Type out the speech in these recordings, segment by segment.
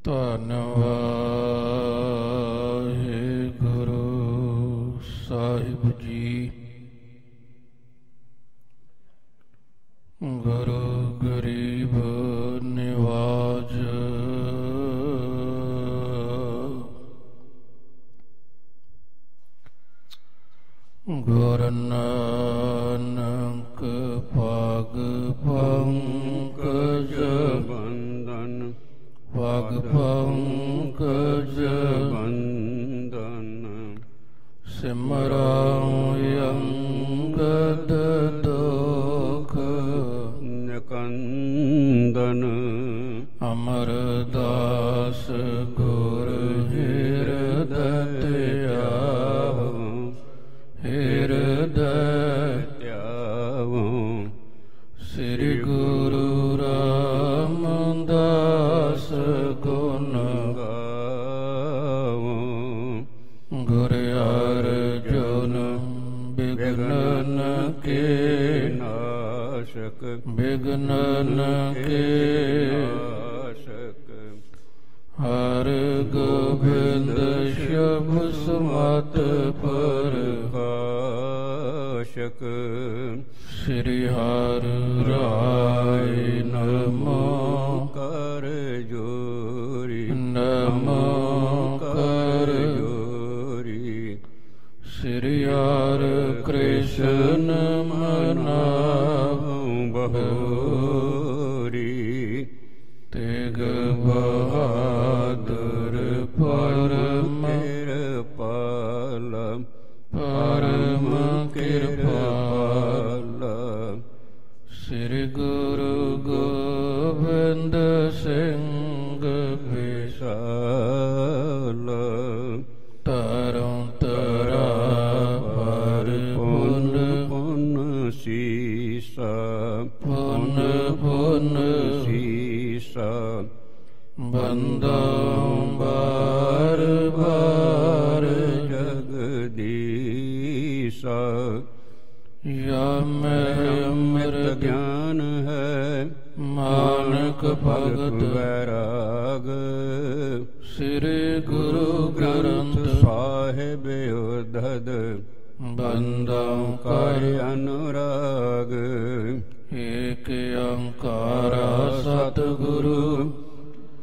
ਧੰਨ ਵਾਹਿਗੁਰੂ ਸਾਹਿਬ ਜੀ। ਗੁਰੂ ਗਰੀਬ ਨਿਵਾਜ ਗੁਰੂ ਨਾਨਕ ਭਾਗ ਪੰਕਜ ਬੰਦਨ ਭਾਗ ਪੰਕਜ ਬੰਦਨ ਸਿਮਰਾਂ ਅੰਗਦ ਦੁਖ ਨਿਕੰਦਨ ਅਮਰਦਾਸ ਗੁਰ ਹਿਰਦਿ ਧਿਆਵੋ ਹਿਰਦਿ ਧਿਆਵੋ। ਸ੍ਰੀ ਗੁਰੂ ਰਾਮਦਾਸ ਗੁਣ ਗਾਵੋ। ਗੁਰ ਅਰਜੁਨ ਬਿਘਨ ਕੇ ਨਾਸ਼ਕ ਬਿਘਨ ਕੇ ਨਾਸ਼ਕ। ਹਰ ਗੋਬਿੰਦ ਸ਼ਬਦ ਸਮਤ ਪ੍ਰਕਾਸ਼ਕ। ਸ੍ਰੀ ਹਰਿ ਰਾਇ ਨਮੋ ਕਰ ਜੋਰੀ ਨਮੋ ਕਰ ਜੋਰੀ। ਸ੍ਰੀ ਹਰਿ ਕ੍ਰਿਸ਼ਨ ਮਨਾਵ ਬਹੋਰੀ। ਤੇਗ ਬਹਾਦਰ ਪਰਮ ਕਿਰਪਾਲ ਪਰਮ ਕਿਰਪਾਲ। ਸ੍ਰੀ ਗੁਰੂ ਗੋਬਿੰਦ ਸਿੰਘ ਵਿਸ਼ਾਲ। ਤਰੋਂ ਤਰਾ ਪਰ ਪੁਨ ਪੁਨ ਸੀਸਾ ਪੁਨ ਪੁਨ ਸੀਸਾ। ਬੰਦੋਂ ਬਾਰ ਬਾਰ ਜਗਦੀਸਾ। ਯਾ ਮੈਂ ਅੰਮ੍ਰਿਤ ਗਿਆਨ ਹੈ ਮਾਨਕ ਭਗਤ ਵੈਰਾਗ। ਸ੍ਰੀ ਗੁਰੂ ਗ੍ਰੰਥ ਸਾਹਿਬ ਉਦਧ ਬੰਦੋਂ ਕਰ ਅਨੁਰਾਗ। ਏਕ ਓੰਕਾਰਾ ਸਤਿਗੁਰੂ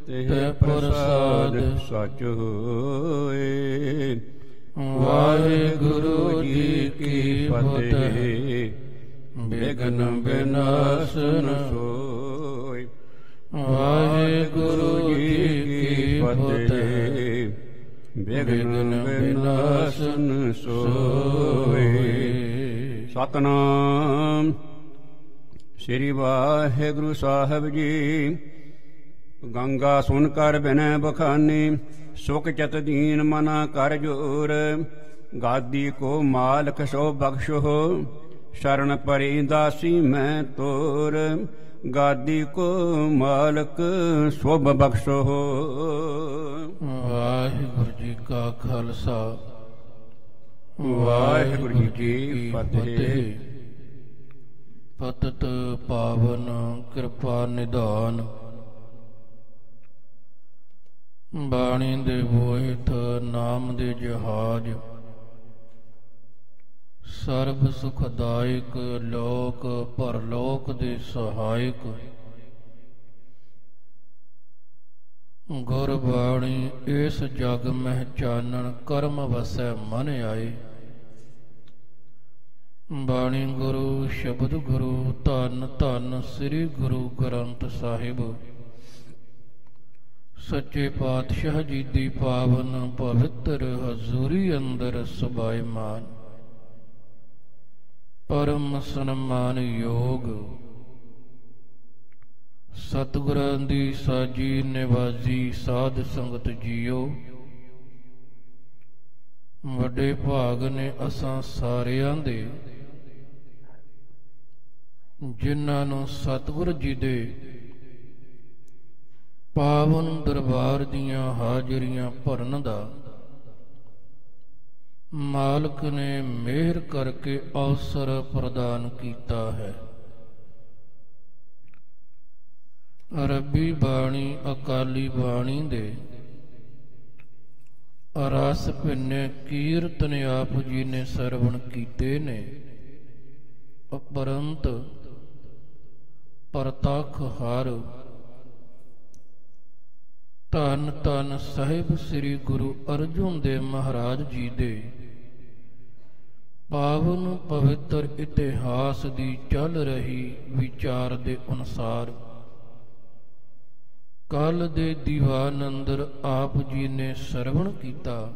ਤੇ ਪ੍ਰਸਾਦ ਸਚ ਹੋਏ। ਵਾਹਿਗੁਰੂ ਜੀ ਕੀ ਫਤਿਹ। ਬਿਘਨ ਬਿਨਾਸਨ ਸੋਇ। ਵਾਹਿਗੁਰੂ ਜੀ ਕੀ ਫਤਿਹ। ਬਿਘਨ ਬਿਨਾਸਨ ਸੋਇ। ਸਤਿਨਾਮ ਸ੍ਰੀ ਵਾਹਿਗੁਰੂ ਸਾਹਿਬ ਜੀ। ਗੰਗਾ ਸੁਨ ਕਰ ਬਿਨੈ ਬਖਾਨੀ। ਸੁਖ ਚਤ ਦੀਨ ਮਨਾ ਕਰ ਜੋਰ। ਗਾਦੀ ਕੋ ਮਾਲਕ ਸੋ ਬਖਸ਼ੋ। ਸ਼ਰਨ ਪਰੀ ਦਾਸੀ ਮੈਂ ਤੋਰ। ਗਾਦੀ ਕੋ ਮਾਲਕ ਸੁਭ ਬਖਸ਼ੋ। ਵਾਹਿਗੁਰੂ ਜੀ ਕਾ ਖਾਲਸਾ ਵਾਹਿਗੁਰੂ ਜੀ ਕੀ ਫਤਿਹ। ਪਤਿਤ ਪਾਵਨ ਕਿਰਪਾ ਨਿਧਾਨ। ਬਾਣੀ ਦੇ ਬੋਹਿਤ ਨਾਮ ਦੇ ਜਹਾਜ। ਸਰਬ ਸੁਖਦਾਇਕ ਲੋਕ ਪਰਲੋਕ ਦੇ ਸਹਾਇਕ। ਗੁਰਬਾਣੀ ਇਸ ਜਗ ਮਹਿ ਚਾਨਣ ਕਰਮ ਵਸੈ ਮਨ ਆਏ। ਬਾਣੀ ਗੁਰੂ ਸ਼ਬਦ ਗੁਰੂ ਧੰਨ ਧੰਨ ਸ੍ਰੀ ਗੁਰੂ ਗ੍ਰੰਥ ਸਾਹਿਬ ਸੱਚੇ ਪਾਤਸ਼ਾਹ ਜੀ ਦੀ ਪਾਵਨ ਪਵਿੱਤਰ ਹਜ਼ੂਰੀ ਅੰਦਰ ਸਬਾਇਮਾਨ। ਪਰਮ ਸਨਮਾਨ ਯੋਗ ਸਤਿਗੁਰਾਂ ਦੀ ਸਾਜੀ ਨਿਵਾਜੀ ਸਾਧ ਸੰਗਤ ਜੀਓ। ਵੱਡੇ ਭਾਗ ਨੇ ਅਸਾਂ ਸਾਰਿਆਂ ਦੇ ਜਿਨ੍ਹਾਂ ਨੂੰ ਸਤਿਗੁਰ ਜੀ ਦੇ ਪਾਵਨ ਦਰਬਾਰ ਦੀਆਂ ਹਾਜ਼ਰੀਆਂ ਭਰਨ ਦਾ ਮਾਲਕ ਨੇ ਮਿਹਰ ਕਰਕੇ ਅਵਸਰ ਪ੍ਰਦਾਨ ਕੀਤਾ ਹੈ। ਰੱਬੀ ਬਾਣੀ ਅਕਾਲੀ ਬਾਣੀ ਦੇ ਰਸ ਭਿੰਨੇ ਕੀਰਤਨ ਆਪ ਜੀ ਨੇ ਸਰਵਣ ਕੀਤੇ ਨੇ, ਉਪਰੰਤ ਪ੍ਰਤੱਖ ਹਰ ਧੰਨ ਧੰਨ ਸਾਹਿਬ ਸ੍ਰੀ ਗੁਰੂ ਅਰਜਨ ਦੇਵ ਮਹਾਰਾਜ ਜੀ ਦੇ ਪਾਵਨ ਪਵਿੱਤਰ ਇਤਿਹਾਸ ਦੀ ਚੱਲ ਰਹੀ ਵਿਚਾਰ ਦੇ ਅਨੁਸਾਰ ਕੱਲ ਦੇ ਦੀਵਾਨ ਅੰਦਰ ਆਪ ਜੀ ਨੇ ਸਰਵਣ ਕੀਤਾ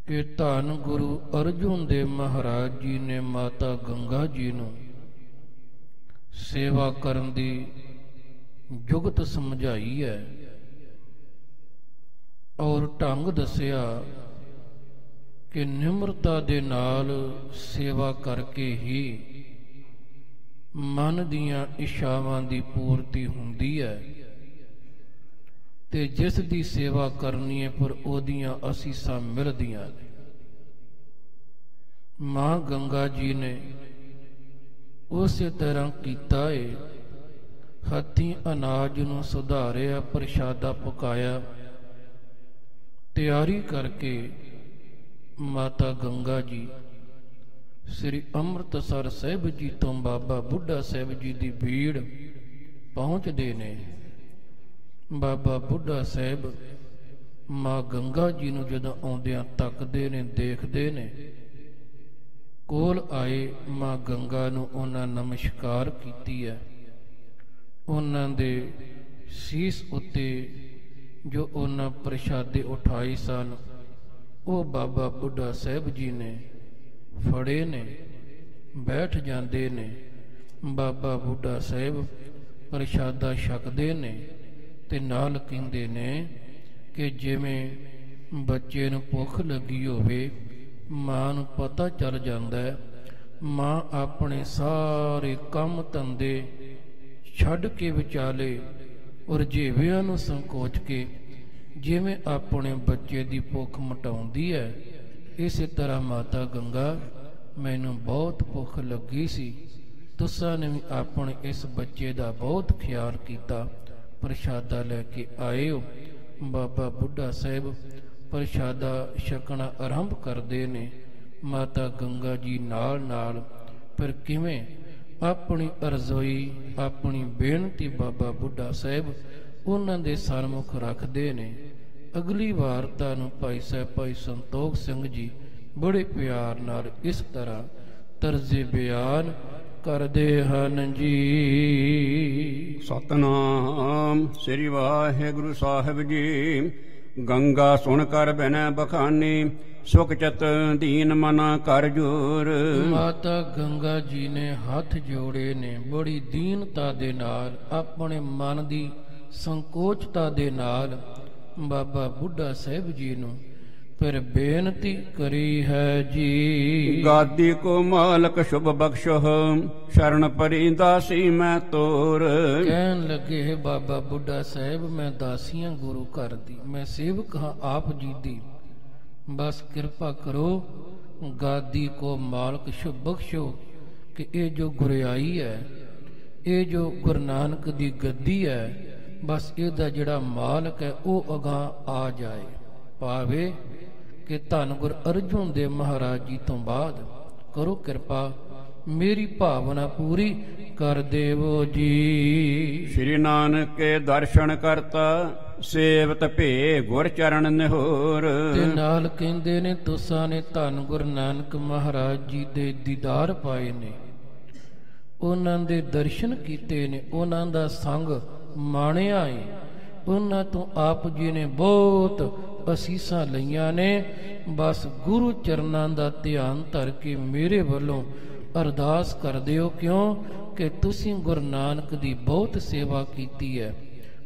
ਕਿ ਧੰਨ ਗੁਰੂ ਅਰਜਨ ਦੇਵ ਮਹਾਰਾਜ ਜੀ ਨੇ ਮਾਤਾ ਗੰਗਾ ਜੀ ਨੂੰ ਸੇਵਾ ਕਰਨ ਦੀ ਜੁਗਤ ਸਮਝਾਈ ਹੈ ਔਰ ਢੰਗ ਦੱਸਿਆ ਕਿ ਨਿਮਰਤਾ ਦੇ ਨਾਲ ਸੇਵਾ ਕਰਕੇ ਹੀ ਮਨ ਦੀਆਂ ਇੱਛਾਵਾਂ ਦੀ ਪੂਰਤੀ ਹੁੰਦੀ ਹੈ ਤੇ ਜਿਸ ਦੀ ਸੇਵਾ ਕਰਨੀ ਹੈ ਪਰ ਉਹਦੀਆਂ ਅਸੀਸਾਂ ਮਿਲਦੀਆਂ ਨੇ। ਮਾਂ ਗੰਗਾ ਜੀ ਨੇ ਉਸੇ ਤਰ੍ਹਾਂ ਕੀਤਾ ਏ, ਹੱਥੀਂ ਅਨਾਜ ਨੂੰ ਸੁਧਾਰਿਆ, ਪ੍ਰਸ਼ਾਦਾ ਪਕਾਇਆ, ਤਿਆਰੀ ਕਰਕੇ ਮਾਤਾ ਗੰਗਾ ਜੀ ਸ੍ਰੀ ਅੰਮ੍ਰਿਤਸਰ ਸਾਹਿਬ ਜੀ ਤੋਂ ਬਾਬਾ ਬੁੱਢਾ ਸਾਹਿਬ ਜੀ ਦੀ ਭੀੜ ਪਹੁੰਚਦੇ ਨੇ। ਬਾਬਾ ਬੁੱਢਾ ਸਾਹਿਬ ਮਾਂ ਗੰਗਾ ਜੀ ਨੂੰ ਜਦੋਂ ਆਉਂਦਿਆਂ ਤੱਕਦੇ ਨੇ, ਦੇਖਦੇ ਨੇ, ਕੋਲ ਆਏ ਮਾਂ ਗੰਗਾ ਨੂੰ ਉਹਨਾਂ ਨਮਸਕਾਰ ਕੀਤੀ ਹੈ। ਉਹਨਾਂ ਦੇ ਸੀਸ ਉੱਤੇ ਜੋ ਉਹਨਾਂ ਪ੍ਰਸ਼ਾਦੇ ਉਠਾਏ ਸਨ ਉਹ ਬਾਬਾ ਬੁੱਢਾ ਸਾਹਿਬ ਜੀ ਨੇ ਫੜੇ ਨੇ, ਬੈਠ ਜਾਂਦੇ ਨੇ। ਬਾਬਾ ਬੁੱਢਾ ਸਾਹਿਬ ਪ੍ਰਸ਼ਾਦਾ ਛਕਦੇ ਨੇ ਤੇ ਨਾਲ ਕਹਿੰਦੇ ਨੇ ਕਿ ਜਿਵੇਂ ਬੱਚੇ ਨੂੰ ਭੁੱਖ ਲੱਗੀ ਹੋਵੇ, ਮਾਂ ਨੂੰ ਪਤਾ ਚੱਲ ਜਾਂਦਾ ਹੈ, ਮਾਂ ਆਪਣੇ ਸਾਰੇ ਕੰਮ ਧੰਦੇ ਛੱਡ ਕੇ ਵਿਚਾਲੇ ਰੁਝੇਵਿਆਂ ਨੂੰ ਸੰਕੋਚ ਕੇ ਜਿਵੇਂ ਆਪਣੇ ਬੱਚੇ ਦੀ ਭੁੱਖ ਮਿਟਾਉਂਦੀ ਹੈ, ਇਸੇ ਤਰ੍ਹਾਂ ਮਾਤਾ ਗੰਗਾ ਮੈਨੂੰ ਬਹੁਤ ਭੁੱਖ ਲੱਗੀ ਸੀ, ਤੁਸਾਂ ਨੇ ਵੀ ਆਪਣੇ ਇਸ ਬੱਚੇ ਦਾ ਬਹੁਤ ਖਿਆਲ ਕੀਤਾ, ਪ੍ਰਸ਼ਾਦਾ ਲੈ ਕੇ ਆਏ ਹੋ। ਬਾਬਾ ਬੁੱਢਾ ਸਾਹਿਬ ਪ੍ਰਸ਼ਾਦਾ ਛਕਣਾ ਆਰੰਭ ਕਰਦੇ ਨੇ। ਮਾਤਾ ਗੰਗਾ ਜੀ ਨਾਲ ਨਾਲ ਫਿਰ ਕਿਵੇਂ ਆਪਣੀ ਅਰਜ਼ੋਈ, ਆਪਣੀ ਬੇਨਤੀ ਬਾਬਾ ਬੁੱਢਾ ਸਾਹਿਬ ਉਹਨਾਂ ਦੇ ਸਨਮੁਖ ਰੱਖਦੇ ਨੇ। ਅਗਲੀ ਵਾਰਤਾ ਨੂੰ ਭਾਈ ਸਾਹਿਬ ਭਾਈ ਸੰਤੋਖ ਸਿੰਘ ਜੀ ਬੜੇ ਪਿਆਰ ਨਾਲ ਇਸ ਤਰ੍ਹਾਂ ਤਰਜ਼ੇ ਬਿਆਨ ਕਰਦੇ ਹਨ ਜੀ। ਸਤਨਾਮ ਸ੍ਰੀ ਵਾਹਿਗੁਰੂ ਸਾਹਿਬ ਜੀ। ਗੰਗਾ ਸੁਣ ਕਰ ਬੈਨੈ ਬਖਾਨੀ, ਸੁਖ ਚਤ ਦੀਨ ਮਨਾ ਕਰ ਜੋਰ। ਮਾਤਾ ਗੰਗਾ ਜੀ ਨੇ ਹੱਥ ਜੋੜੇ ਨੇ, ਬੜੀ ਦੀਨਤਾ ਦੇ ਨਾਲ, ਆਪਣੇ ਮਨ ਦੀ ਸੰਕੋਚਤਾ ਦੇ ਨਾਲ ਬਾਬਾ ਬੁੱਢਾ ਸਾਹਿਬ ਜੀ ਨੂੰ ਫਿਰ ਬੇਨਤੀ ਕਰੀ ਹੈ ਜੀ। ਗਾਦੀ ਕੋ ਮਾਲਕ ਸ਼ੁਭ ਬਖਸ਼ੋ, ਸ਼ਰਨ ਪਰੀ ਦਾਸੀ ਮੈਂ ਤੋਰ। ਕਹਿਣ ਲੱਗੇ ਬਾਬਾ ਬੁੱਢਾ ਸਾਹਿਬ, ਮੈਂ ਦਾਸੀਆਂ ਗੁਰੂ ਘਰ ਦੀ, ਮੈਂ ਸੇਵਕ ਹਾਂ ਆਪ ਜੀ ਦੀ, ਬਸ ਕਿਰਪਾ ਕਰੋ, ਗਾਦੀ ਕੋ ਮਾਲਕ ਸ਼ੁਭ ਬਖਸ਼ੋ ਕਿ ਇਹ ਜੋ ਗੁਰਿਆਈ ਹੈ, ਇਹ ਜੋ ਗੁਰੂ ਨਾਨਕ ਦੀ ਗੱਦੀ ਹੈ, ਬਸ ਇਹਦਾ ਜਿਹੜਾ ਮਾਲਕ ਹੈ ਉਹ ਅਗਾਂਹ ਆ ਜਾਏ, ਪਾਵੇ ਕਿ ਧੰਨ ਗੁਰੂ ਅਰਜਨ ਦੇਵ ਮਹਾਰਾਜ ਜੀ ਤੋਂ ਬਾਅਦ ਕਰੋ ਕਿਰਪਾ, ਮੇਰੀ ਭਾਵਨਾ ਪੂਰੀ ਕਰ ਦੇਵੋ ਜੀ। ਸ਼੍ਰੀ ਨਾਨਕ ਕੇ ਦਰਸ਼ਨ ਕਰਤਾ, ਸੇਵਤ ਭੇ ਗੁਰ ਚਰਨ ਨਿਹੋਰ। ਤੇ ਨਾਲ ਕਹਿੰਦੇ ਨੇ ਤੁਸਾਂ ਨੇ ਧੰਨ ਗੁਰੂ ਨਾਨਕ ਮਹਾਰਾਜ ਜੀ ਦੇ ਦੀਦਾਰ ਪਾਏ ਨੇ, ਉਹਨਾਂ ਦੇ ਦਰਸ਼ਨ ਕੀਤੇ ਨੇ, ਉਹਨਾਂ ਦਾ ਸੰਗ ਮਾਣਿਆ ਏ, ਉਹਨਾਂ ਤੋਂ ਆਪ ਜੀ ਨੇ ਬਹੁਤ ਅਸੀਸਾਂ ਲਈਆਂ ਨੇ। ਬਸ ਗੁਰੂ ਚਰਨਾਂ ਦਾ ਧਿਆਨ ਧਰ ਕੇ ਮੇਰੇ ਵੱਲੋਂ ਅਰਦਾਸ ਕਰਦੇ ਹੋ, ਕਿਉਂ ਕਿ ਤੁਸੀਂ ਗੁਰੂ ਨਾਨਕ ਦੀ ਬਹੁਤ ਸੇਵਾ ਕੀਤੀ ਹੈ,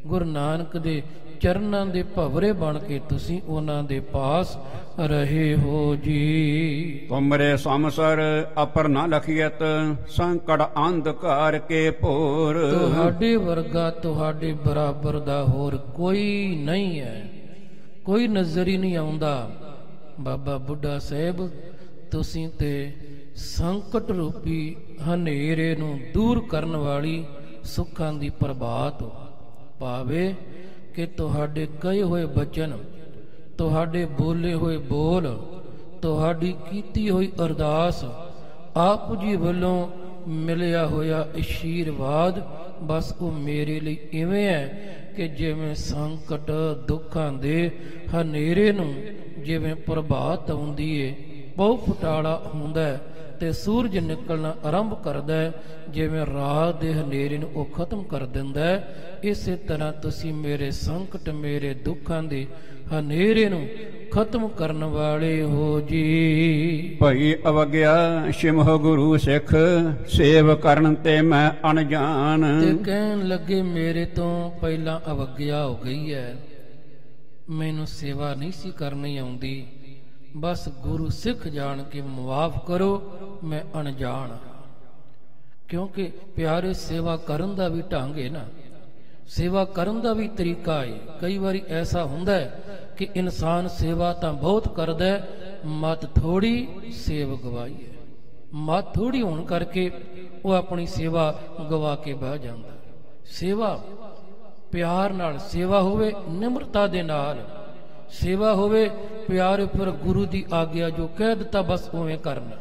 ਗੁਰੂ ਨਾਨਕ ਦੇ ਚਰਨਾਂ ਦੇ ਭਵਰੇ ਬਣ ਕੇ ਤੁਸੀਂ ਉਹਨਾਂ ਦੇ ਪਾਸ ਰਹੇ ਹੋ ਜੀ। ਤੁਮਰੇ ਸੰਸਰ ਅਪਰ ਨ ਲਖੀਅਤ ਸੰਕਟ ਅੰਧਕਾਰ ਕੇ ਭੋਰ। ਤੁਹਾਡੇ ਵਰਗਾ ਤੁਹਾਡੇ ਬਰਾਬਰ ਦਾ ਹੋਰ ਕੋਈ ਨਹੀਂ ਹੈ, ਕੋਈ ਨਜ਼ਰ ਹੀ ਨਹੀਂ ਆਉਂਦਾ। ਬਾਬਾ ਬੁੱਢਾ ਸਾਹਿਬ ਤੁਸੀਂ ਤੇ ਸੰਕਟ ਰੂਪੀ ਹਨੇਰੇ ਨੂੰ ਦੂਰ ਕਰਨ ਵਾਲੀ ਸੁੱਖਾਂ ਦੀ ਪ੍ਰਭਾਤ ਹੋ। ਭਾਵੇਂ ਕਿ ਤੁਹਾਡੇ ਕਹੇ ਹੋਏ ਬਚਨ, ਤੁਹਾਡੇ ਬੋਲੇ ਹੋਏ ਬੋਲ, ਤੁਹਾਡੀ ਕੀਤੀ ਹੋਈ ਅਰਦਾਸ, ਆਪ ਜੀ ਵੱਲੋਂ ਮਿਲਿਆ ਹੋਇਆ ਅਸ਼ੀਰਵਾਦ ਬਸ ਉਹ ਮੇਰੇ ਲਈ ਇਵੇਂ ਹੈ ਕਿ ਜਿਵੇਂ ਸੰਕਟ ਦੁੱਖਾਂ ਦੇ ਹਨੇਰੇ ਨੂੰ ਜਿਵੇਂ ਪ੍ਰਭਾਤ ਆਉਂਦੀ ਏ, ਬਹੁ ਫੁਟਾਲਾ ਹੁੰਦਾ ਤੇ ਸੂਰਜ ਨਿਕਲਣਾ ਆਰੰਭ ਕਰਦਾ ਹੈ, ਜਿਵੇਂ ਰਾਤ ਦੇ ਹਨੇਰੇ ਨੂੰ ਉਹ ਖਤਮ ਕਰ ਦਿੰਦਾ ਹੈ, ਇਸੇ ਤਰ੍ਹਾਂ ਤੁਸੀਂ ਮੇਰੇ ਸੰਕਟ ਮੇਰੇ ਦੁੱਖਾਂ ਦੇ ਹਨੇਰੇ ਨੂੰ ਖਤਮ ਕਰਨ ਵਾਲੇ ਹੋ ਜੀ। ਭਈ ਅਵਗਿਆ ਸਿਮਹ ਗੁਰੂ ਸਿੱਖ ਸੇਵ ਕਰਨ ਤੇ ਮੈਂ ਅਣਜਾਣ। ਤੇ ਕਹਿਣ ਲੱਗੇ ਮੇਰੇ ਤੋਂ ਪਹਿਲਾਂ ਅਵਗਿਆ ਹੋ ਗਈ ਹੈ, ਮੈਨੂੰ ਸੇਵਾ ਨਹੀਂ ਸੀ ਕਰਨੀ ਆਉਂਦੀ, ਬਸ ਗੁਰੂ ਸਿੱਖ ਜਾਣ ਕੇ ਮੁਆਫ ਕਰੋ, ਮੈਂ ਅਣਜਾਣ। ਕਿਉਂਕਿ ਪਿਆਰੇ ਸੇਵਾ ਕਰਨ ਦਾ ਵੀ ਢੰਗ ਹੈ ਨਾ, ਸੇਵਾ ਕਰਨ ਦਾ ਵੀ ਤਰੀਕਾ ਹੈ। ਕਈ ਵਾਰੀ ਐਸਾ ਹੁੰਦਾ ਹੈ ਕਿ ਇਨਸਾਨ ਸੇਵਾ ਤਾਂ ਬਹੁਤ ਕਰਦਾ ਹੈ, ਮਤ ਥੋੜੀ ਸੇਵ ਗਵਾਈ ਹੈ। ਮਤ ਥੋੜੀ ਹੋਣ ਕਰਕੇ ਉਹ ਆਪਣੀ ਸੇਵਾ ਗਵਾ ਕੇ ਬਹਿ ਜਾਂਦਾ। ਸੇਵਾ ਪਿਆਰ ਨਾਲ ਸੇਵਾ ਹੋਵੇ, ਨਿਮਰਤਾ ਦੇ ਨਾਲ ਸੇਵਾ ਹੋਵੇ, ਪਿਆਰ ਫਿਰ ਗੁਰੂ ਦੀ ਆਗਿਆ ਜੋ ਕਹਿ ਦਿੱਤਾ ਬਸ ਉਵੇਂ ਕਰਨਾ।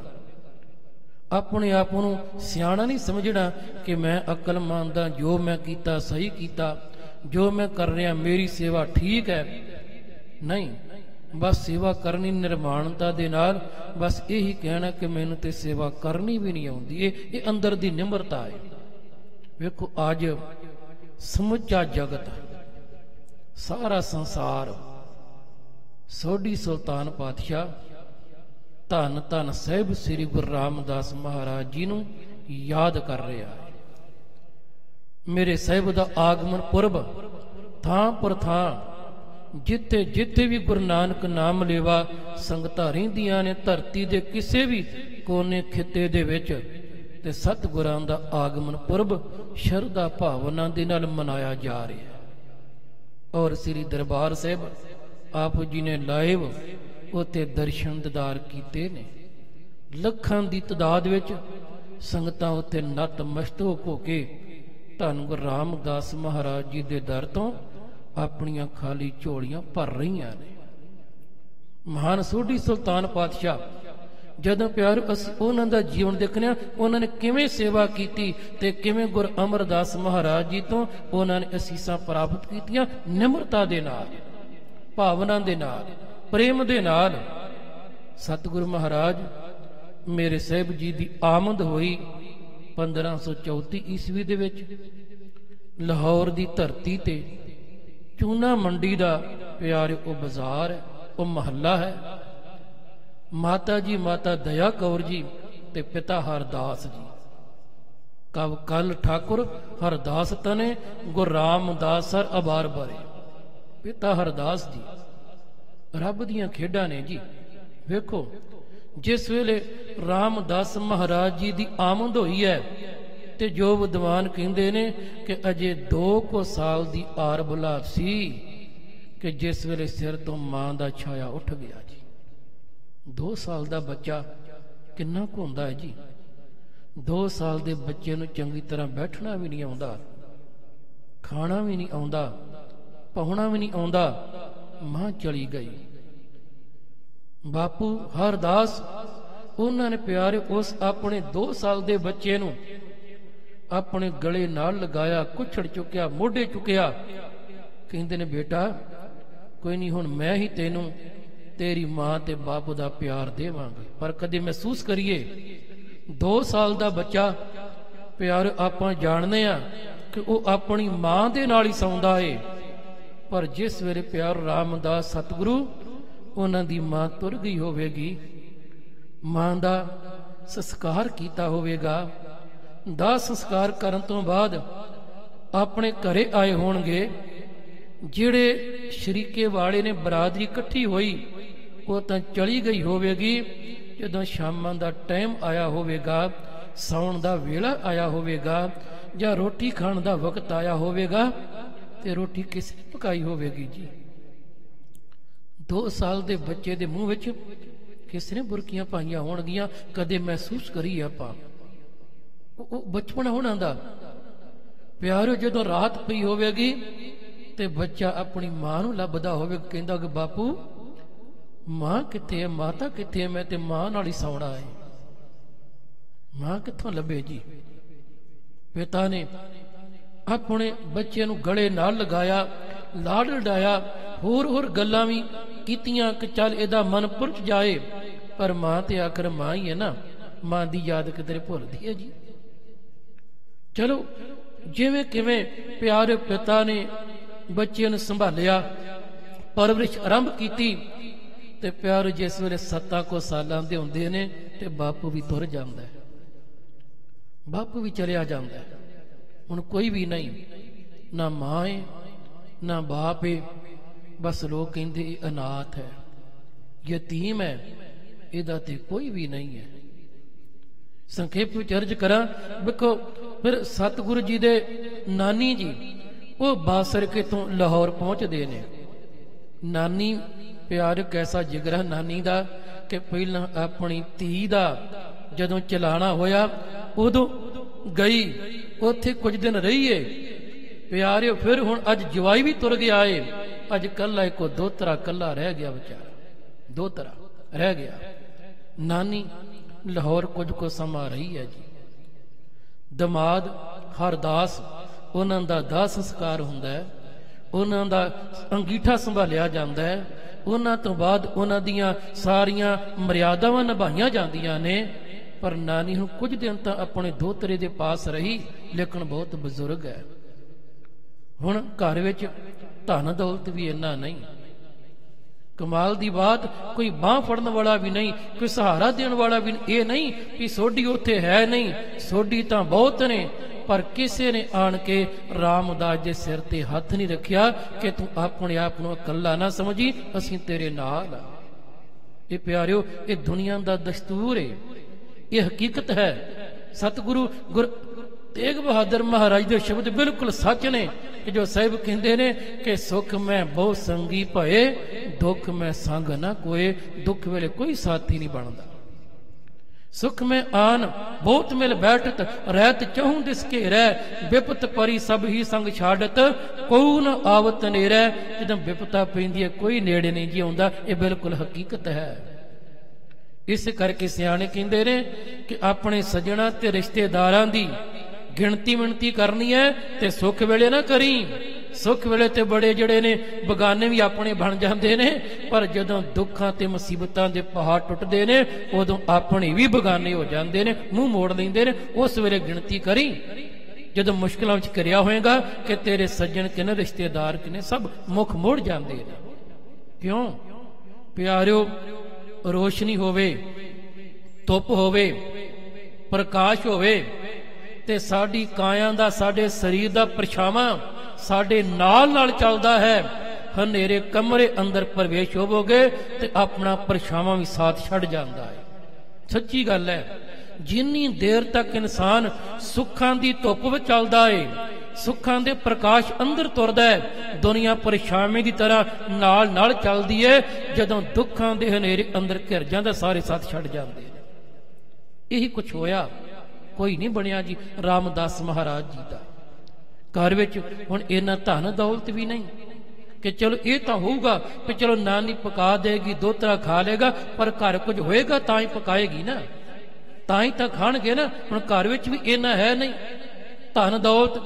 ਆਪਣੇ ਆਪ ਨੂੰ ਸਿਆਣਾ ਨਹੀਂ ਸਮਝਣਾ ਕਿ ਮੈਂ ਅਕਲਮੰਦ ਹਾਂ, ਜੋ ਮੈਂ ਕੀਤਾ ਸਹੀ ਕੀਤਾ, ਜੋ ਮੈਂ ਕਰ ਰਿਹਾ ਮੇਰੀ ਸੇਵਾ ਠੀਕ ਹੈ। ਨਹੀਂ, ਬਸ ਸੇਵਾ ਕਰਨੀ ਨਿਰਮਾਣਤਾ ਦੇ ਨਾਲ, ਬਸ ਇਹੀ ਕਹਿਣਾ ਕਿ ਮੈਨੂੰ ਤੇ ਸੇਵਾ ਕਰਨੀ ਵੀ ਨਹੀਂ ਆਉਂਦੀ। ਇਹ ਅੰਦਰ ਦੀ ਨਿਮਰਤਾ ਹੈ। ਵੇਖੋ ਅੱਜ ਸਮੁੱਚਾ ਜਗਤ, ਸਾਰਾ ਸੰਸਾਰ ਸੋਢੀ ਸੁਲਤਾਨ ਪਾਤਸ਼ਾਹ ਧੰਨ ਧੰਨ ਸਾਹਿਬ ਸ੍ਰੀ ਗੁਰੂ ਰਾਮਦਾਸ ਮਹਾਰਾਜ ਜੀ ਨੂੰ ਯਾਦ ਕਰ ਰਿਹਾ ਹੈ। ਮੇਰੇ ਸਾਹਿਬ ਦਾ ਆਗਮਨ ਪੁਰਬ ਥਾਂ ਪਰ ਥਾਂ ਜਿੱਥੇ ਜਿੱਥੇ ਵੀ ਗੁਰੂ ਨਾਨਕ ਨਾਮ ਲੇਵਾ ਸੰਗਤਾਂ ਰਹਿੰਦੀਆਂ ਨੇ, ਧਰਤੀ ਦੇ ਕਿਸੇ ਵੀ ਕੋਨੇ ਖਿੱਤੇ ਦੇ ਵਿੱਚ, ਤੇ ਸਤਿਗੁਰਾਂ ਦਾ ਆਗਮਨ ਪੁਰਬ ਸ਼ਰਧਾ ਭਾਵਨਾ ਦੇ ਨਾਲ ਮਨਾਇਆ ਜਾ ਰਿਹਾ ਹੈ। ਔਰ ਸ੍ਰੀ ਦਰਬਾਰ ਸਾਹਿਬ ਆਪ ਜੀ ਨੇ ਲਾਈਵ ਉੱਥੇ ਦਰਸ਼ਨ ਦੀਦਾਰ ਕੀਤੇ ਨੇ। ਲੱਖਾਂ ਦੀ ਤਾਦਾਦ ਵਿੱਚ ਸੰਗਤਾਂ ਉੱਥੇ ਨਤਮਸਤਕ ਹੋ ਕੇ ਧੰਨ ਗੁਰੂ ਰਾਮਦਾਸ ਮਹਾਰਾਜ ਜੀ ਦੇ ਦਰ ਤੋਂ ਆਪਣੀਆਂ ਖਾਲੀ ਝੋਲੀਆਂ ਭਰ ਰਹੀਆਂ ਨੇ। ਮਹਾਨ ਸੋਢੀ ਸੁਲਤਾਨ ਪਾਤਸ਼ਾਹ ਜਦੋਂ ਪਿਆਰ ਅਸੀਂ ਉਹਨਾਂ ਦਾ ਜੀਵਨ ਦੇਖਦੇ ਹਾਂ, ਉਹਨਾਂ ਨੇ ਕਿਵੇਂ ਸੇਵਾ ਕੀਤੀ ਤੇ ਕਿਵੇਂ ਗੁਰੂ ਅਮਰਦਾਸ ਮਹਾਰਾਜ ਜੀ ਤੋਂ ਉਹਨਾਂ ਨੇ ਅਸੀਸਾਂ ਪ੍ਰਾਪਤ ਕੀਤੀਆਂ, ਨਿਮਰਤਾ ਦੇ ਨਾਲ, ਭਾਵਨਾ ਦੇ ਨਾਲ, ਪ੍ਰੇਮ ਦੇ ਨਾਲ। ਸਤਿਗੁਰੂ ਮਹਾਰਾਜ ਮੇਰੇ ਸਾਹਿਬ ਜੀ ਦੀ ਆਮਦ ਹੋਈ 1534 ਈਸਵੀ ਦੇ ਵਿੱਚ ਲਾਹੌਰ ਦੀ ਧਰਤੀ ਤੇ। ਚੂਨਾ ਮੰਡੀ ਦਾ ਪਿਆਰੇ ਉਹ ਬਾਜ਼ਾਰ ਹੈ, ਉਹ ਮਹੱਲਾ ਹੈ। ਮਾਤਾ ਜੀ ਮਾਤਾ ਦਇਆ ਕੌਰ ਜੀ ਤੇ ਪਿਤਾ ਹਰਦਾਸ ਜੀ। ਕਵ ਕਲ ਠਾਕੁਰ ਹਰਦਾਸ ਤਨੇ ਗੁਰੂ ਰਾਮਦਾਸ ਸਰ ਅਬਾਰ ਬਰੇ। ਪਿਤਾ ਹਰਦਾਸ ਜੀ ਰੱਬ ਦੀਆਂ ਖੇਡਾਂ ਨੇ ਜੀ। ਵੇਖੋ ਜਿਸ ਵੇਲੇ ਰਾਮਦਾਸ ਮਹਾਰਾਜ ਜੀ ਦੀ ਆਮਦ ਹੋਈ ਹੈ ਤੇ ਜੋ ਵਿਦਵਾਨ ਕਹਿੰਦੇ ਨੇ ਕਿ ਅਜੇ 2 ਸਾਲ ਦੀ ਆਰ ਬੁਲਾਦ ਸੀ ਕਿ ਜਿਸ ਵੇਲੇ ਸਿਰ ਤੋਂ ਮਾਂ ਦਾ ਛਾਇਆ ਉੱਠ ਗਿਆ ਜੀ। 2 ਸਾਲ ਦਾ ਬੱਚਾ ਕਿੰਨਾ ਕੁ ਹੁੰਦਾ ਹੈ ਜੀ। 2 ਸਾਲ ਦੇ ਬੱਚੇ ਨੂੰ ਚੰਗੀ ਤਰ੍ਹਾਂ ਬੈਠਣਾ ਵੀ ਨਹੀਂ ਆਉਂਦਾ, ਖਾਣਾ ਵੀ ਨਹੀਂ ਆਉਂਦਾ, ਪਾਉਣਾ ਵੀ ਨਹੀਂ ਆਉਂਦਾ। ਮਾਂ ਚਲੀ ਗਈ। ਬਾਪੂ ਹਰਦਾਸ ਉਹਨਾਂ ਨੇ ਪਿਆਰੇ ਉਸ ਆਪਣੇ 2 ਸਾਲ ਦੇ ਬੱਚੇ ਨੂੰ ਆਪਣੇ ਗਲੇ ਨਾਲ ਲਗਾਇਆ, ਕੁੱਛੜ ਚੁੱਕਿਆ, ਮੋਢੇ ਚੁੱਕਿਆ। ਕਹਿੰਦੇ ਨੇ ਬੇਟਾ ਕੋਈ ਨਹੀਂ, ਹੁਣ ਮੈਂ ਹੀ ਤੈਨੂੰ ਤੇਰੀ ਮਾਂ ਤੇ ਬਾਪ ਦਾ ਪਿਆਰ ਦੇਵਾਂਗਾ। ਪਰ ਕਦੇ ਮਹਿਸੂਸ ਕਰੀਏ 2 ਸਾਲ ਦਾ ਬੱਚਾ ਪਿਆਰ ਆਪਾਂ ਜਾਣਦੇ ਆ ਕਿ ਉਹ ਆਪਣੀ ਮਾਂ ਦੇ ਨਾਲ ਹੀ ਸੌਂਦਾ ਏ। ਪਰ ਜਿਸ ਵੇਲੇ ਪਿਆਰ ਰਾਮਦਾਸ ਸਤਿਗੁਰੂ ਉਹਨਾਂ ਦੀ ਮਾਂ ਤੁਰ ਗਈ ਹੋਵੇਗੀ, ਮਾਂ ਦਾ ਸੰਸਕਾਰ ਕੀਤਾ ਹੋਵੇਗਾ, ਦਾ ਸੰਸਕਾਰ ਕਰਨ ਤੋਂ ਬਾਅਦ ਆਪਣੇ ਘਰੇ ਆਏ ਹੋਣਗੇ ਜਿਹੜੇ ਸ਼ਰੀਕੇ ਵਾਲੇ ਨੇ ਬਰਾਦਰੀ ਇਕੱਠੀ ਹੋਈ ਉਹ ਤਾਂ ਚਲੀ ਗਈ ਹੋਵੇਗੀ। ਜਦੋਂ ਸ਼ਾਮਾਂ ਦਾ ਟਾਈਮ ਆਇਆ ਹੋਵੇਗਾ, ਸੌਣ ਦਾ ਵੇਲਾ ਆਇਆ ਹੋਵੇਗਾ, ਜਾਂ ਰੋਟੀ ਖਾਣ ਦਾ ਵਕਤ ਆਇਆ ਹੋਵੇਗਾ, ਤੇ ਰੋਟੀ ਕਿਸ ਨੇ ਪਕਾਈ ਹੋਵੇਗੀ ਜੀ? 2 ਸਾਲ ਦੇ ਬੱਚੇ ਦੇ ਮੂੰਹ ਵਿੱਚ ਕਿਸ ਨੇ ਬੁਰਕੀਆਂ ਪਾਈਆਂ ਹੋਣਗੀਆਂ? ਕਦੇ ਮਹਿਸੂਸ ਕਰੀ ਆਪਾਂ? ਉਹ ਬਚਪਨ ਹੋਣਾ ਦਾ ਪਿਆਰੋ, ਜਦੋਂ ਰਾਤ ਪਈ ਹੋਵੇਗੀ ਤੇ ਬੱਚਾ ਆਪਣੀ ਮਾਂ ਨੂੰ ਲੱਭਦਾ ਹੋਵੇ, ਕਹਿੰਦਾ ਕਿ ਬਾਪੂ ਮਾਂ ਕਿੱਥੇ ਹੈ, ਮਾਤਾ ਕਿੱਥੇ ਹੈ, ਮੈਂ ਤੇ ਮਾਂ ਨਾਲ ਹੀ ਸੌਣਾ ਹੈ। ਮਾਂ ਕਿੱਥੋਂ ਲੱਭੇ ਜੀ? ਪਿਤਾ ਨੇ ਆਪਣੇ ਬੱਚੇ ਨੂੰ ਗਲੇ ਨਾਲ ਲਗਾਇਆ, ਲਾਡ ਲਡਾਇਆ, ਹੋਰ ਗੱਲਾਂ ਵੀ ਕੀਤੀਆਂ ਕਿ ਚੱਲ ਇਹਦਾ ਮਨ ਪੁਰਚ ਜਾਏ, ਪਰ ਮਾਂ ਤੇ ਆਖਰ ਮਾਂ ਹੀ ਹੈ ਨਾ, ਮਾਂ ਦੀ ਯਾਦ ਕਿਧਰੇ ਭੁੱਲਦੀ ਹੈ ਜੀ? ਚਲੋ ਜਿਵੇਂ ਕਿਵੇਂ ਪਿਆਰੇ ਪਿਤਾ ਨੇ ਬੱਚੇ ਨੂੰ ਸੰਭਾਲਿਆ, ਪਰਵਰਿਸ਼ ਆਰੰਭ ਕੀਤੀ, ਤੇ ਪਿਆਰੇ ਜਿਸ ਵੇਲੇ 7 ਸਾਲਾਂ ਦੇ ਹੁੰਦੇ ਨੇ ਤੇ ਬਾਪੂ ਵੀ ਤੁਰ ਜਾਂਦਾ ਹੈ, ਬਾਪੂ ਵੀ ਚਲਿਆ ਜਾਂਦਾ ਹੈ। ਹੁਣ ਕੋਈ ਵੀ ਨਹੀਂ, ਨਾ ਮਾਂ ਹੈ ਨਾ ਬਾਪ ਹੈ, ਬਸ ਲੋਕ ਕਹਿੰਦੇ ਇਹ ਅਨਾਥ ਹੈ, ਯਤੀਮ ਹੈ, ਇਹਦਾ ਤੇ ਕੋਈ ਵੀ ਨਹੀਂ ਹੈ। ਸੰਖੇਪ ਵਿੱਚ ਅਰਜ਼ ਕਰਾਂ, ਵੇਖੋ ਫਿਰ ਸਤਿਗੁਰੂ ਜੀ ਦੇ ਨਾਨੀ ਜੀ ਉਹ ਬਾਸਰਕੇ ਤੋਂ ਲਾਹੌਰ ਪਹੁੰਚਦੇ ਨੇ। ਨਾਨੀ ਪਿਆਰ ਕੈਸਾ ਜਿਗਰਾ ਨਾਨੀ ਦਾ ਕਿ ਪਹਿਲਾਂ ਆਪਣੀ ਧੀ ਦਾ ਜਦੋਂ ਚਲਾਣਾ ਹੋਇਆ ਉਦੋਂ ਗਈ, ਉੱਥੇ ਕੁਝ ਦਿਨ ਰਹੀਏ ਪਿਆਰਿਓ। ਫਿਰ ਹੁਣ ਅੱਜ ਜਵਾਈ ਵੀ ਤੁਰ ਗਿਆ ਏ, ਅੱਜ ਕੱਲਾ ਇੱਕੋ ਦੋਤਰਾ ਕੱਲਾ ਰਹਿ ਗਿਆ, ਵਿਚਾਰਾ ਦੋਤਰਾ ਰਹਿ ਗਿਆ। ਨਾਨੀ ਲਾਹੌਰ ਕੁਝ ਸਮਾਂ ਰਹੀ ਹੈ ਜੀ। ਦਮਾਦ ਹਰਦਾਸ, ਉਹਨਾਂ ਦਾ ਦਾਹ ਸੰਸਕਾਰ ਹੁੰਦਾ ਹੈ, ਉਹਨਾਂ ਦਾ ਅੰਗੀਠਾ ਸੰਭਾਲਿਆ ਜਾਂਦਾ ਹੈ, ਉਹਨਾਂ ਤੋਂ ਬਾਅਦ ਉਹਨਾਂ ਦੀਆਂ ਸਾਰੀਆਂ ਮਰਿਆਦਾਵਾਂ ਨਿਭਾਈਆਂ ਜਾਂਦੀਆਂ ਨੇ। ਪਰ ਨਾਨੀ ਹੁਣ ਕੁਝ ਦਿਨ ਤਾਂ ਆਪਣੇ ਦੋਤਰੇ ਦੇ ਪਾਸ ਰਹੀ, ਲੇਕਿਨ ਬਹੁਤ ਬਜ਼ੁਰਗ ਹੈ। ਹੁਣ ਘਰ ਵਿੱਚ ਧਨ ਦੌਲਤ ਵੀ ਇੰਨਾ ਨਹੀਂ, ਕਮਾਲ ਦੀ ਬਾਤ ਕੋਈ ਬਾਹ ਫੜਨ ਵਾਲਾ ਵੀ ਨਹੀਂ, ਕੋਈ ਸਹਾਰਾ ਦੇਣ ਵਾਲਾ ਵੀ ਨਹੀਂ। ਇਹ ਨਹੀਂ ਕਿ ਸੋਢੀ ਉੱਥੇ ਹੈ ਨਹੀਂ, ਸੋਢੀ ਤਾਂ ਬਹੁਤ ਨੇ, ਪਰ ਕਿਸੇ ਨੇ ਆਣ ਕੇ ਰਾਮਦਾਸ ਦੇ ਸਿਰ ਤੇ ਹੱਥ ਨਹੀਂ ਰੱਖਿਆ ਕਿ ਤੂੰ ਆਪਣੇ ਆਪ ਨੂੰ ਇਕੱਲਾ ਨਾ ਸਮਝੀ, ਅਸੀਂ ਤੇਰੇ ਨਾਲ ਆ। ਇਹ ਪਿਆਰਿਓ, ਇਹ ਦੁਨੀਆ ਦਾ ਦਸਤੂਰ ਹੈ, ਇਹ ਹਕੀਕਤ ਹੈ। ਸਤਿਗੁਰੂ ਗੁਰੂ ਤੇਗ ਬਹਾਦਰ ਮਹਾਰਾਜ ਦੇ ਸ਼ਬਦ ਬਿਲਕੁਲ ਸੱਚ ਨੇ ਕਿ ਜੋ ਸਾਹਿਬ ਕਹਿੰਦੇ ਨੇ ਕਿ ਸੁਖ ਮੈਂ ਬਹੁ ਸੰਗੀ ਭਏ, ਦੁੱਖ ਮੈਂ ਸੰਗ ਨਾ ਕੋਏ। ਦੁੱਖ ਵੇਲੇ ਕੋਈ ਸਾਥੀ ਨਹੀਂ ਬਣਦਾ। ਸੁਖ ਮੈਂ ਆਨ ਬਹੁਤ ਮਿਲ ਬੈਠਤ, ਰਹਿਤ ਚਹੂੰ ਦਿਸ ਘੇਰੈ, ਵਿਪਤ ਪਰੀ ਸਭ ਹੀ ਸੰਗ ਛਾੜਤ, ਕਉ ਨ ਆਵਤ ਨੇਰੈ। ਜਦੋਂ ਵਿਪਤਾ ਪੈਂਦੀ ਹੈ ਕੋਈ ਨੇੜੇ ਨਹੀਂ ਜੀ ਆਉਂਦਾ, ਇਹ ਬਿਲਕੁਲ ਹਕੀਕਤ ਹੈ। ਇਸ ਕਰਕੇ ਸਿਆਣੇ ਕਹਿੰਦੇ ਨੇ ਕਿ ਆਪਣੇ ਸੱਜਣਾ ਤੇ ਰਿਸ਼ਤੇਦਾਰਾਂ ਦੀ ਗਿਣਤੀ ਮਿਣਤੀ ਕਰਨੀ ਹੈ ਤੇ ਸੁੱਖ ਵੇਲੇ ਨਾ ਕਰੀ। ਸੁੱਖ ਵੇਲੇ ਤੇ ਬੜੇ ਜਿਹੜੇ ਨੇ ਬਗਾਨੇ ਵੀ ਆਪਣੇ ਬਣ ਜਾਂਦੇ ਨੇ, ਪਰ ਜਦੋਂ ਦੁੱਖਾਂ ਤੇ ਮੁਸੀਬਤਾਂ ਦੇ ਪਹਾੜ ਟੁੱਟਦੇ ਨੇ ਉਦੋਂ ਆਪਣੇ ਵੀ ਬਗਾਨੇ ਹੋ ਜਾਂਦੇ ਨੇ, ਮੂੰਹ ਮੋੜ ਲੈਂਦੇ ਨੇ। ਉਸ ਵੇਲੇ ਗਿਣਤੀ ਕਰੀ ਜਦੋਂ ਮੁਸ਼ਕਿਲਾਂ ਵਿੱਚ ਕਰਿਆ ਹੋਏਗਾ ਕਿ ਤੇਰੇ ਸੱਜਣ ਕਿਨੇ, ਰਿਸ਼ਤੇਦਾਰ ਕਿਨੇ, ਸਭ ਮੁਖ ਮੋੜ ਜਾਂਦੇ ਨੇ। ਕਿਉਂ ਪਿਆਰਿਓ? ਰੋਸ਼ਨੀ ਹੋਵੇ, ਧੁੱਪ ਹੋਵੇ, ਪ੍ਰਕਾਸ਼ ਹੋਵੇ ਤੇ ਸਾਡੀ ਕਾਇਆ ਦਾ, ਸਾਡੇ ਸਰੀਰ ਦਾ ਪਰਛਾਵਾਂ ਸਾਡੇ ਨਾਲ ਨਾਲ ਚੱਲਦਾ ਹੈ। ਹਨੇਰੇ ਕਮਰੇ ਅੰਦਰ ਪ੍ਰਵੇਸ਼ ਹੋਵੋਗੇ ਤੇ ਆਪਣਾ ਪਰਛਾਵਾਂ ਵੀ ਸਾਥ ਛੱਡ ਜਾਂਦਾ ਹੈ। ਸੱਚੀ ਗੱਲ ਹੈ। ਜਿੰਨੀ ਦੇਰ ਤੱਕ ਇਨਸਾਨ ਸੁੱਖਾਂ ਦੀ ਧੁੱਪ ਵਿੱਚ ਚੱਲਦਾ ਹੈ, ਸੁੱਖਾਂ ਦੇ ਪ੍ਰਕਾਸ਼ ਅੰਦਰ ਤੁਰਦਾ ਹੈ, ਦੁਨੀਆ ਪਰਛਾਵੇਂ ਦੀ ਤਰ੍ਹਾਂ ਨਾਲ ਨਾਲ ਚੱਲਦੀ ਹੈ। ਜਦੋਂ ਦੁੱਖਾਂ ਦੇ ਹਨੇਰੇ ਅੰਦਰ ਘਿਰ ਜਾਂਦਾ, ਸਾਰੇ ਸਾਥ ਛੱਡ ਜਾਂਦੇ ਨੇ। ਇਹੀ ਕੁਛ ਹੋਇਆ, ਕੋਈ ਨਹੀਂ ਬਣਿਆ ਜੀ ਰਾਮਦਾਸ ਮਹਾਰਾਜ ਜੀ ਦਾ। ਘਰ ਵਿੱਚ ਹੁਣ ਇਹਨਾਂ ਧਨ ਦੌਲਤ ਵੀ ਨਹੀਂ ਕਿ ਚਲੋ ਇਹ ਤਾਂ ਹੋਊਗਾ ਕਿ ਚਲੋ ਨਾਨੀ ਪਕਾ ਦੇਗੀ, ਦੋਤਰਾ ਖਾ ਲੇਗਾ, ਪਰ ਘਰ ਕੁਝ ਹੋਏਗਾ ਤਾਂ ਹੀ ਪਕਾਏਗੀ ਨਾ, ਤਾਂ ਹੀ ਤਾਂ ਖਾਣਗੇ ਨਾ। ਹੁਣ ਘਰ ਵਿੱਚ ਵੀ ਇਹਨਾਂ ਹੈ ਨਹੀਂ, ਧਨ ਦੌਲਤ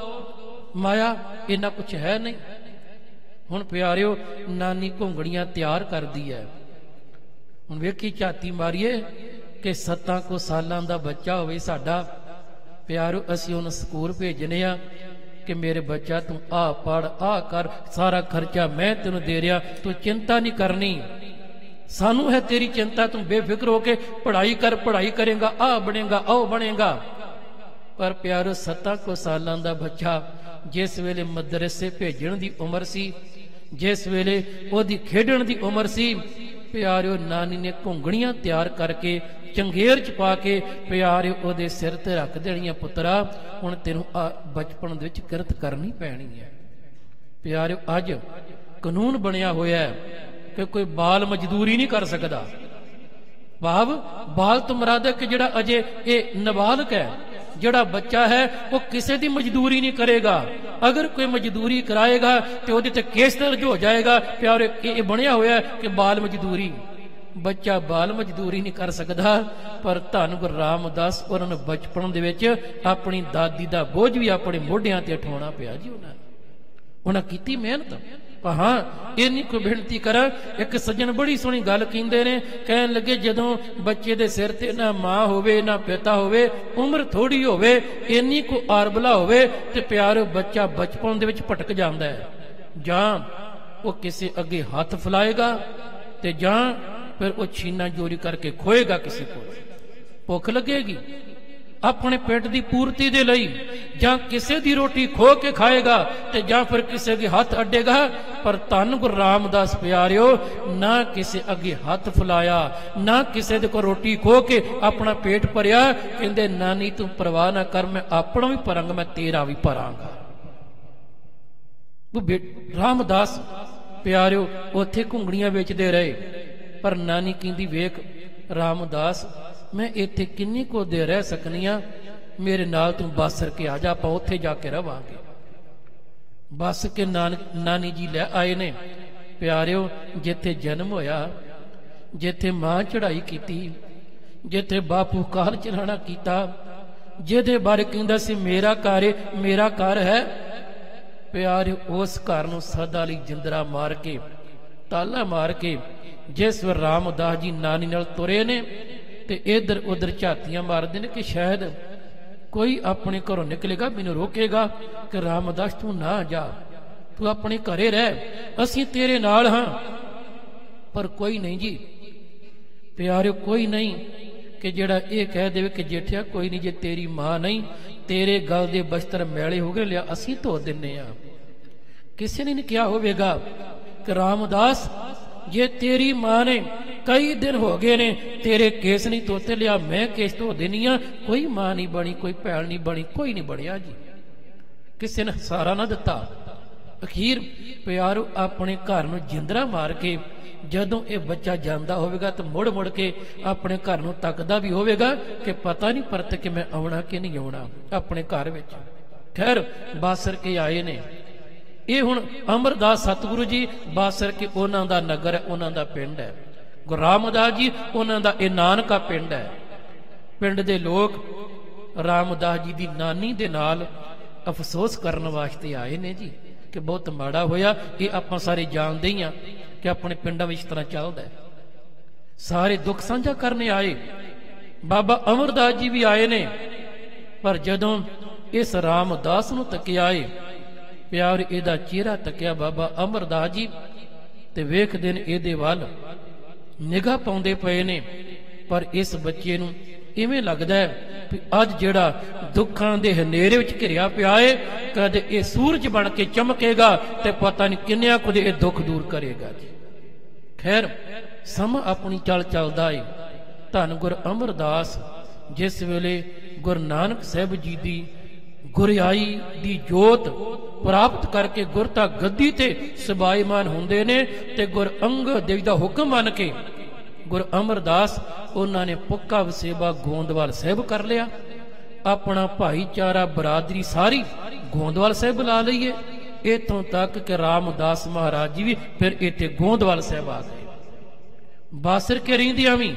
ਮਾਇਆ ਇੰਨਾ ਕੁਛ ਹੈ ਨਹੀਂ। ਹੁਣ ਪਿਆਰਿਓ, ਨਾਨੀ ਘੁੰਗੜੀਆਂ ਤਿਆਰ ਕਰਦੀ ਹੈ। ਹੁਣ ਵੇਖੀ ਝਾਤੀ ਮਾਰੀਏ ਕਿ 7 ਸਾਲਾਂ ਦਾ ਬੱਚਾ ਹੋਵੇ ਸਾਡਾ, ਪਿਆਰਿਓ ਅਸੀਂ ਉਹਨੂੰ ਸਕੂਲ ਭੇਜਨੇ ਆ ਕਿ ਮੇਰੇ ਬੱਚਾ ਤੂੰ ਆ ਪੜ, ਆ ਕਰ, ਸਾਰਾ ਖਰਚਾ ਮੈਂ ਤੈਨੂੰ ਦੇ ਰਿਹਾ, ਤੂੰ ਚਿੰਤਾ ਨਹੀਂ ਕਰਨੀ, ਸਾਨੂੰ ਹੈ ਤੇਰੀ ਚਿੰਤਾ, ਤੂੰ ਬੇਫਿਕਰ ਹੋ ਕੇ ਪੜ੍ਹਾਈ ਕਰ, ਪੜ੍ਹਾਈ ਕਰੇਗਾ, ਆ ਬਣੇਗਾ, ਉਹ ਬਣੇਗਾ। ਪਰ ਪਿਆਰਿਓ 7 ਸਾਲਾਂ ਦਾ ਬੱਚਾ ਜਿਸ ਵੇਲੇ ਮਦਰਸੇ ਭੇਜਣ ਦੀ ਉਮਰ ਸੀ, जिस वेले ओदी खेडण दी उमर सी प्यारिओ नानी ने घुंगणियां तैयार करके चंगेर च पा के प्यारिओ ओदे सिर ते रख देणियां, पुत्रा हुण तैनूं बचपन दे विच किरत करनी पैणी है। प्यारिओ अज कानून बनिया होया है कि कोई बाल मजदूरी नहीं कर सकदा। भाव बाल तो मुराद है कि जिहड़ा अजे ये नाबालग है, जिहड़ा बच्चा है वो किसी की मजदूरी नहीं करेगा। अगर कोई मजदूरी कराएगा तो वो केस दर्ज हो जाएगा। प्यारे ये बनया होया है कि बाल मजदूरी, बच्चा बाल मजदूरी नहीं कर सकता। पर धन गुरु रामदास उन्होंने बचपन दे विच अपनी दादी का बोझ भी अपने मोढियां ते उठाउणा पिया जी। उन्हें कीती मेहनत। पर हाँ इन्नी कोई बेनती करा, एक सज्जन बड़ी सोहनी गल कहंदे ने, कहन लगे जदों बच्चे दे सिर ते ना मां होवे ना पिता होवे, उम्र थोड़ी होवे, इन्नी को आरबला होवे ते प्यारे बच्चा बचपन दे विच भटक जांदा है। जां वो किसी अगे हाथ फैलाएगा ते जां फिर वो छीना चोरी करके खोएगा, किसी को भुख लगेगी अपने पेट की पूर्ति दे लई, जां किसी दी रोटी खो के खाएगा ते जां फिर किसी के हाथ अड्डेगा। पर धन गुरु रामदास प्यारिओ ना किसी अगे हाथ फैलाया, ना किसी दे को रोटी खो के अपना पेट भरिया। कहंदे नानी तू परवाह ना कर, मैं अपना भी भरांगा, मैं तेरा भी भरांगा। रामदास प्यारिओ उत्थे घुंगड़ियां बेचते रहे, पर नानी कहंदी वेख रामदास मैं इत्थे किन्नी को दे रह सकनी आ, मेरे नाल तू बासर के आ जा, आपां उत्थे जाके रवांगे। बस के नानी जी लै आए ने। प्यारिओ जिथे जन्म होया, जिथे मां चढ़ाई कीती, जिथे बापू काल चलाना कीता, जिहदे बारे कहंदा सी मेरा घर मेरा घर है, प्यारिओ उस घर नूं सदा लई जिंदरा मार के ताला मार के जिस वे रामदास जी नानी नाल तुरे ने ते इधर उधर झातियां मारते ने कि शायद कोई अपने घरों निकलेगा, मैनू रोकेगा कि रामदास तू ना जा, तू अपने घरे रह, असीं तेरे नाल हां। पर कोई नहीं जी प्यारे, कोई नहीं कि जिहड़ा ये कह दे कि जेठिया कोई नहीं, जे तेरी मां नहीं, तेरे गल दे बस्तर मैले हो गए, लिया असीं धो दिन्ने आ। किसी ने नहीं कहा होवेगा कि रामदास जे तेरी मां ने कई दिन हो गए ने तेरे केस नहीं धोते, लिया मैं केस धो देनी आ। कोई मां नहीं बनी, कोई भैन नहीं बनी, कोई नहीं बनिया जी, किसी ने सारा ना दिता। अखीर प्यारो अपने घर नूं जिंदरा मार के जदों ये बच्चा जांदा होवेगा तो मुड़ मुड़ के अपने घर नूं तकदा भी होवेगा कि पता नहीं परत कि मैं आउणा कि नहीं आउणा अपने घर विच। खैर बासर के आए ने, ये हुण अमरदास सतगुरु जी बासर के उन्हां दा नगर है, उन्हां दा पिंड है। गुरु रामदास जी उन्हां दा ए नानका पिंड है। पिंड दे लोग रामदास जी दी नानी दे नाल अफसोस करन वास्ते आए ने जी कि बहुत माड़ा होया। ये आपां सारे जानदे ही हां कि अपने पिंडां विच इस तरह चलदा है। सारे दुख साझा करने आए, बाबा अमरदास जी भी आए ने, पर जदों इस रामदास नूं तकिया है प्यार इहदा चेहरा तकिया बाबा अमरदास जी ते वेखदे ने इहदे वल निगाह पाउंदे पए ने। पर इस बच्चे नूं इवें लगदा है कि अज जिहड़ा दुखां दे हनेरे विच घिरिया पिया है, कदे ये सूरज बन के चमकेगा ते पता नहीं किन्नियां कुछ ये दुख दूर करेगा जी। खैर समा अपनी चल चलदा है। धन गुर अमरदास जिस वेले गुरु नानक साहिब जी दी गुरियाई दी जोत प्राप्त करके गुरता गद्दी ते सबाईमान हुंदे ने ते गुर अंगद देव दा हुक्म मान के गुरु अमरदास उन्होंने पक्का वसेबा गोंदवाल साहिब कर लिया। अपना भाईचारा बरादरी सारी गोंदवाल साहिब बुला लीए। इतों तक कि रामदास महाराज जी भी फिर इत्थे गोंदवाल साहिब आ गए। बासर के रहिंदियां भी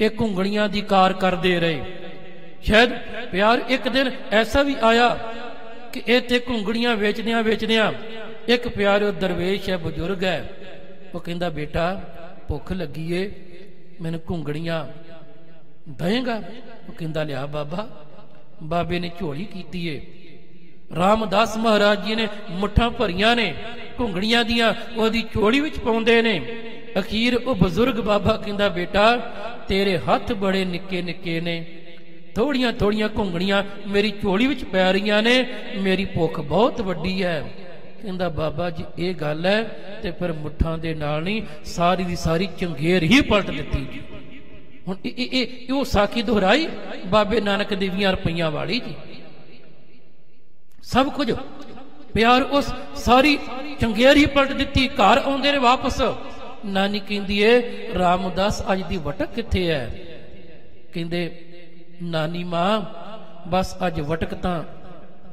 ये घुंगड़ियां दी कार करते रहे। शायद प्यार एक दिन ऐसा भी आया कि इत्थे घुंगड़ियां वेचदियां वेचदियां एक प्यारो दरवेश है, बुजुर्ग है, वो कहंदा बेटा भुख लगी है, मैनूं घुंगड़ियां देगा? वो कहंदा लिया बाबा। बाबे ने झोली कीती है। रामदास महाराज जी ने मुठ्ठां भरियां ने घुंगड़ियां दियां, ओदी झोली विच पाउंदे ने। अखीर वो बुजुर्ग बाबा कहंदा बेटा तेरे हथ बड़े निक्के निक्के ने, थोड़ियां थोड़ियां घुंगड़ियां मेरी झोली विच पै रहीआं ने, मेरी भुख बहुत वड्डी है, ਕਹਿੰਦਾ ਬਾਬਾ ਜੀ ਇਹ ਗੱਲ ਹੈ, ਤੇ ਫਿਰ ਮੁੱਠਾਂ ਦੇ ਨਾਲ ਨਹੀਂ, ਸਾਰੀ ਦੀ ਸਾਰੀ ਚੰਗੇਰ ਹੀ ਪਲਟ ਦਿੱਤੀ ਜੀ। ਹੁਣ ਇਹ ਉਹ ਸਾਖੀ ਦੁਹਰਾਈ ਬਾਬੇ ਨਾਨਕ ਦੇ 20 ਰੁਪਈਆਂ ਵਾਲੀ ਜੀ। ਸਭ ਕੁਝ ਪਿਆਰ, ਉਸ ਸਾਰੀ ਚੰਗੇਰ ਹੀ ਪਲਟ ਦਿੱਤੀ। ਘਰ ਆਉਂਦੇ ਨੇ ਵਾਪਸ, ਨਾਨੀ ਕਹਿੰਦੀ ਏ ਰਾਮਦਾਸ ਅੱਜ ਦੀ ਵਟਕ ਕਿੱਥੇ ਹੈ? ਕਹਿੰਦੇ ਨਾਨੀ ਮਾਂ ਬਸ ਅੱਜ ਵਟਕ ਤਾਂ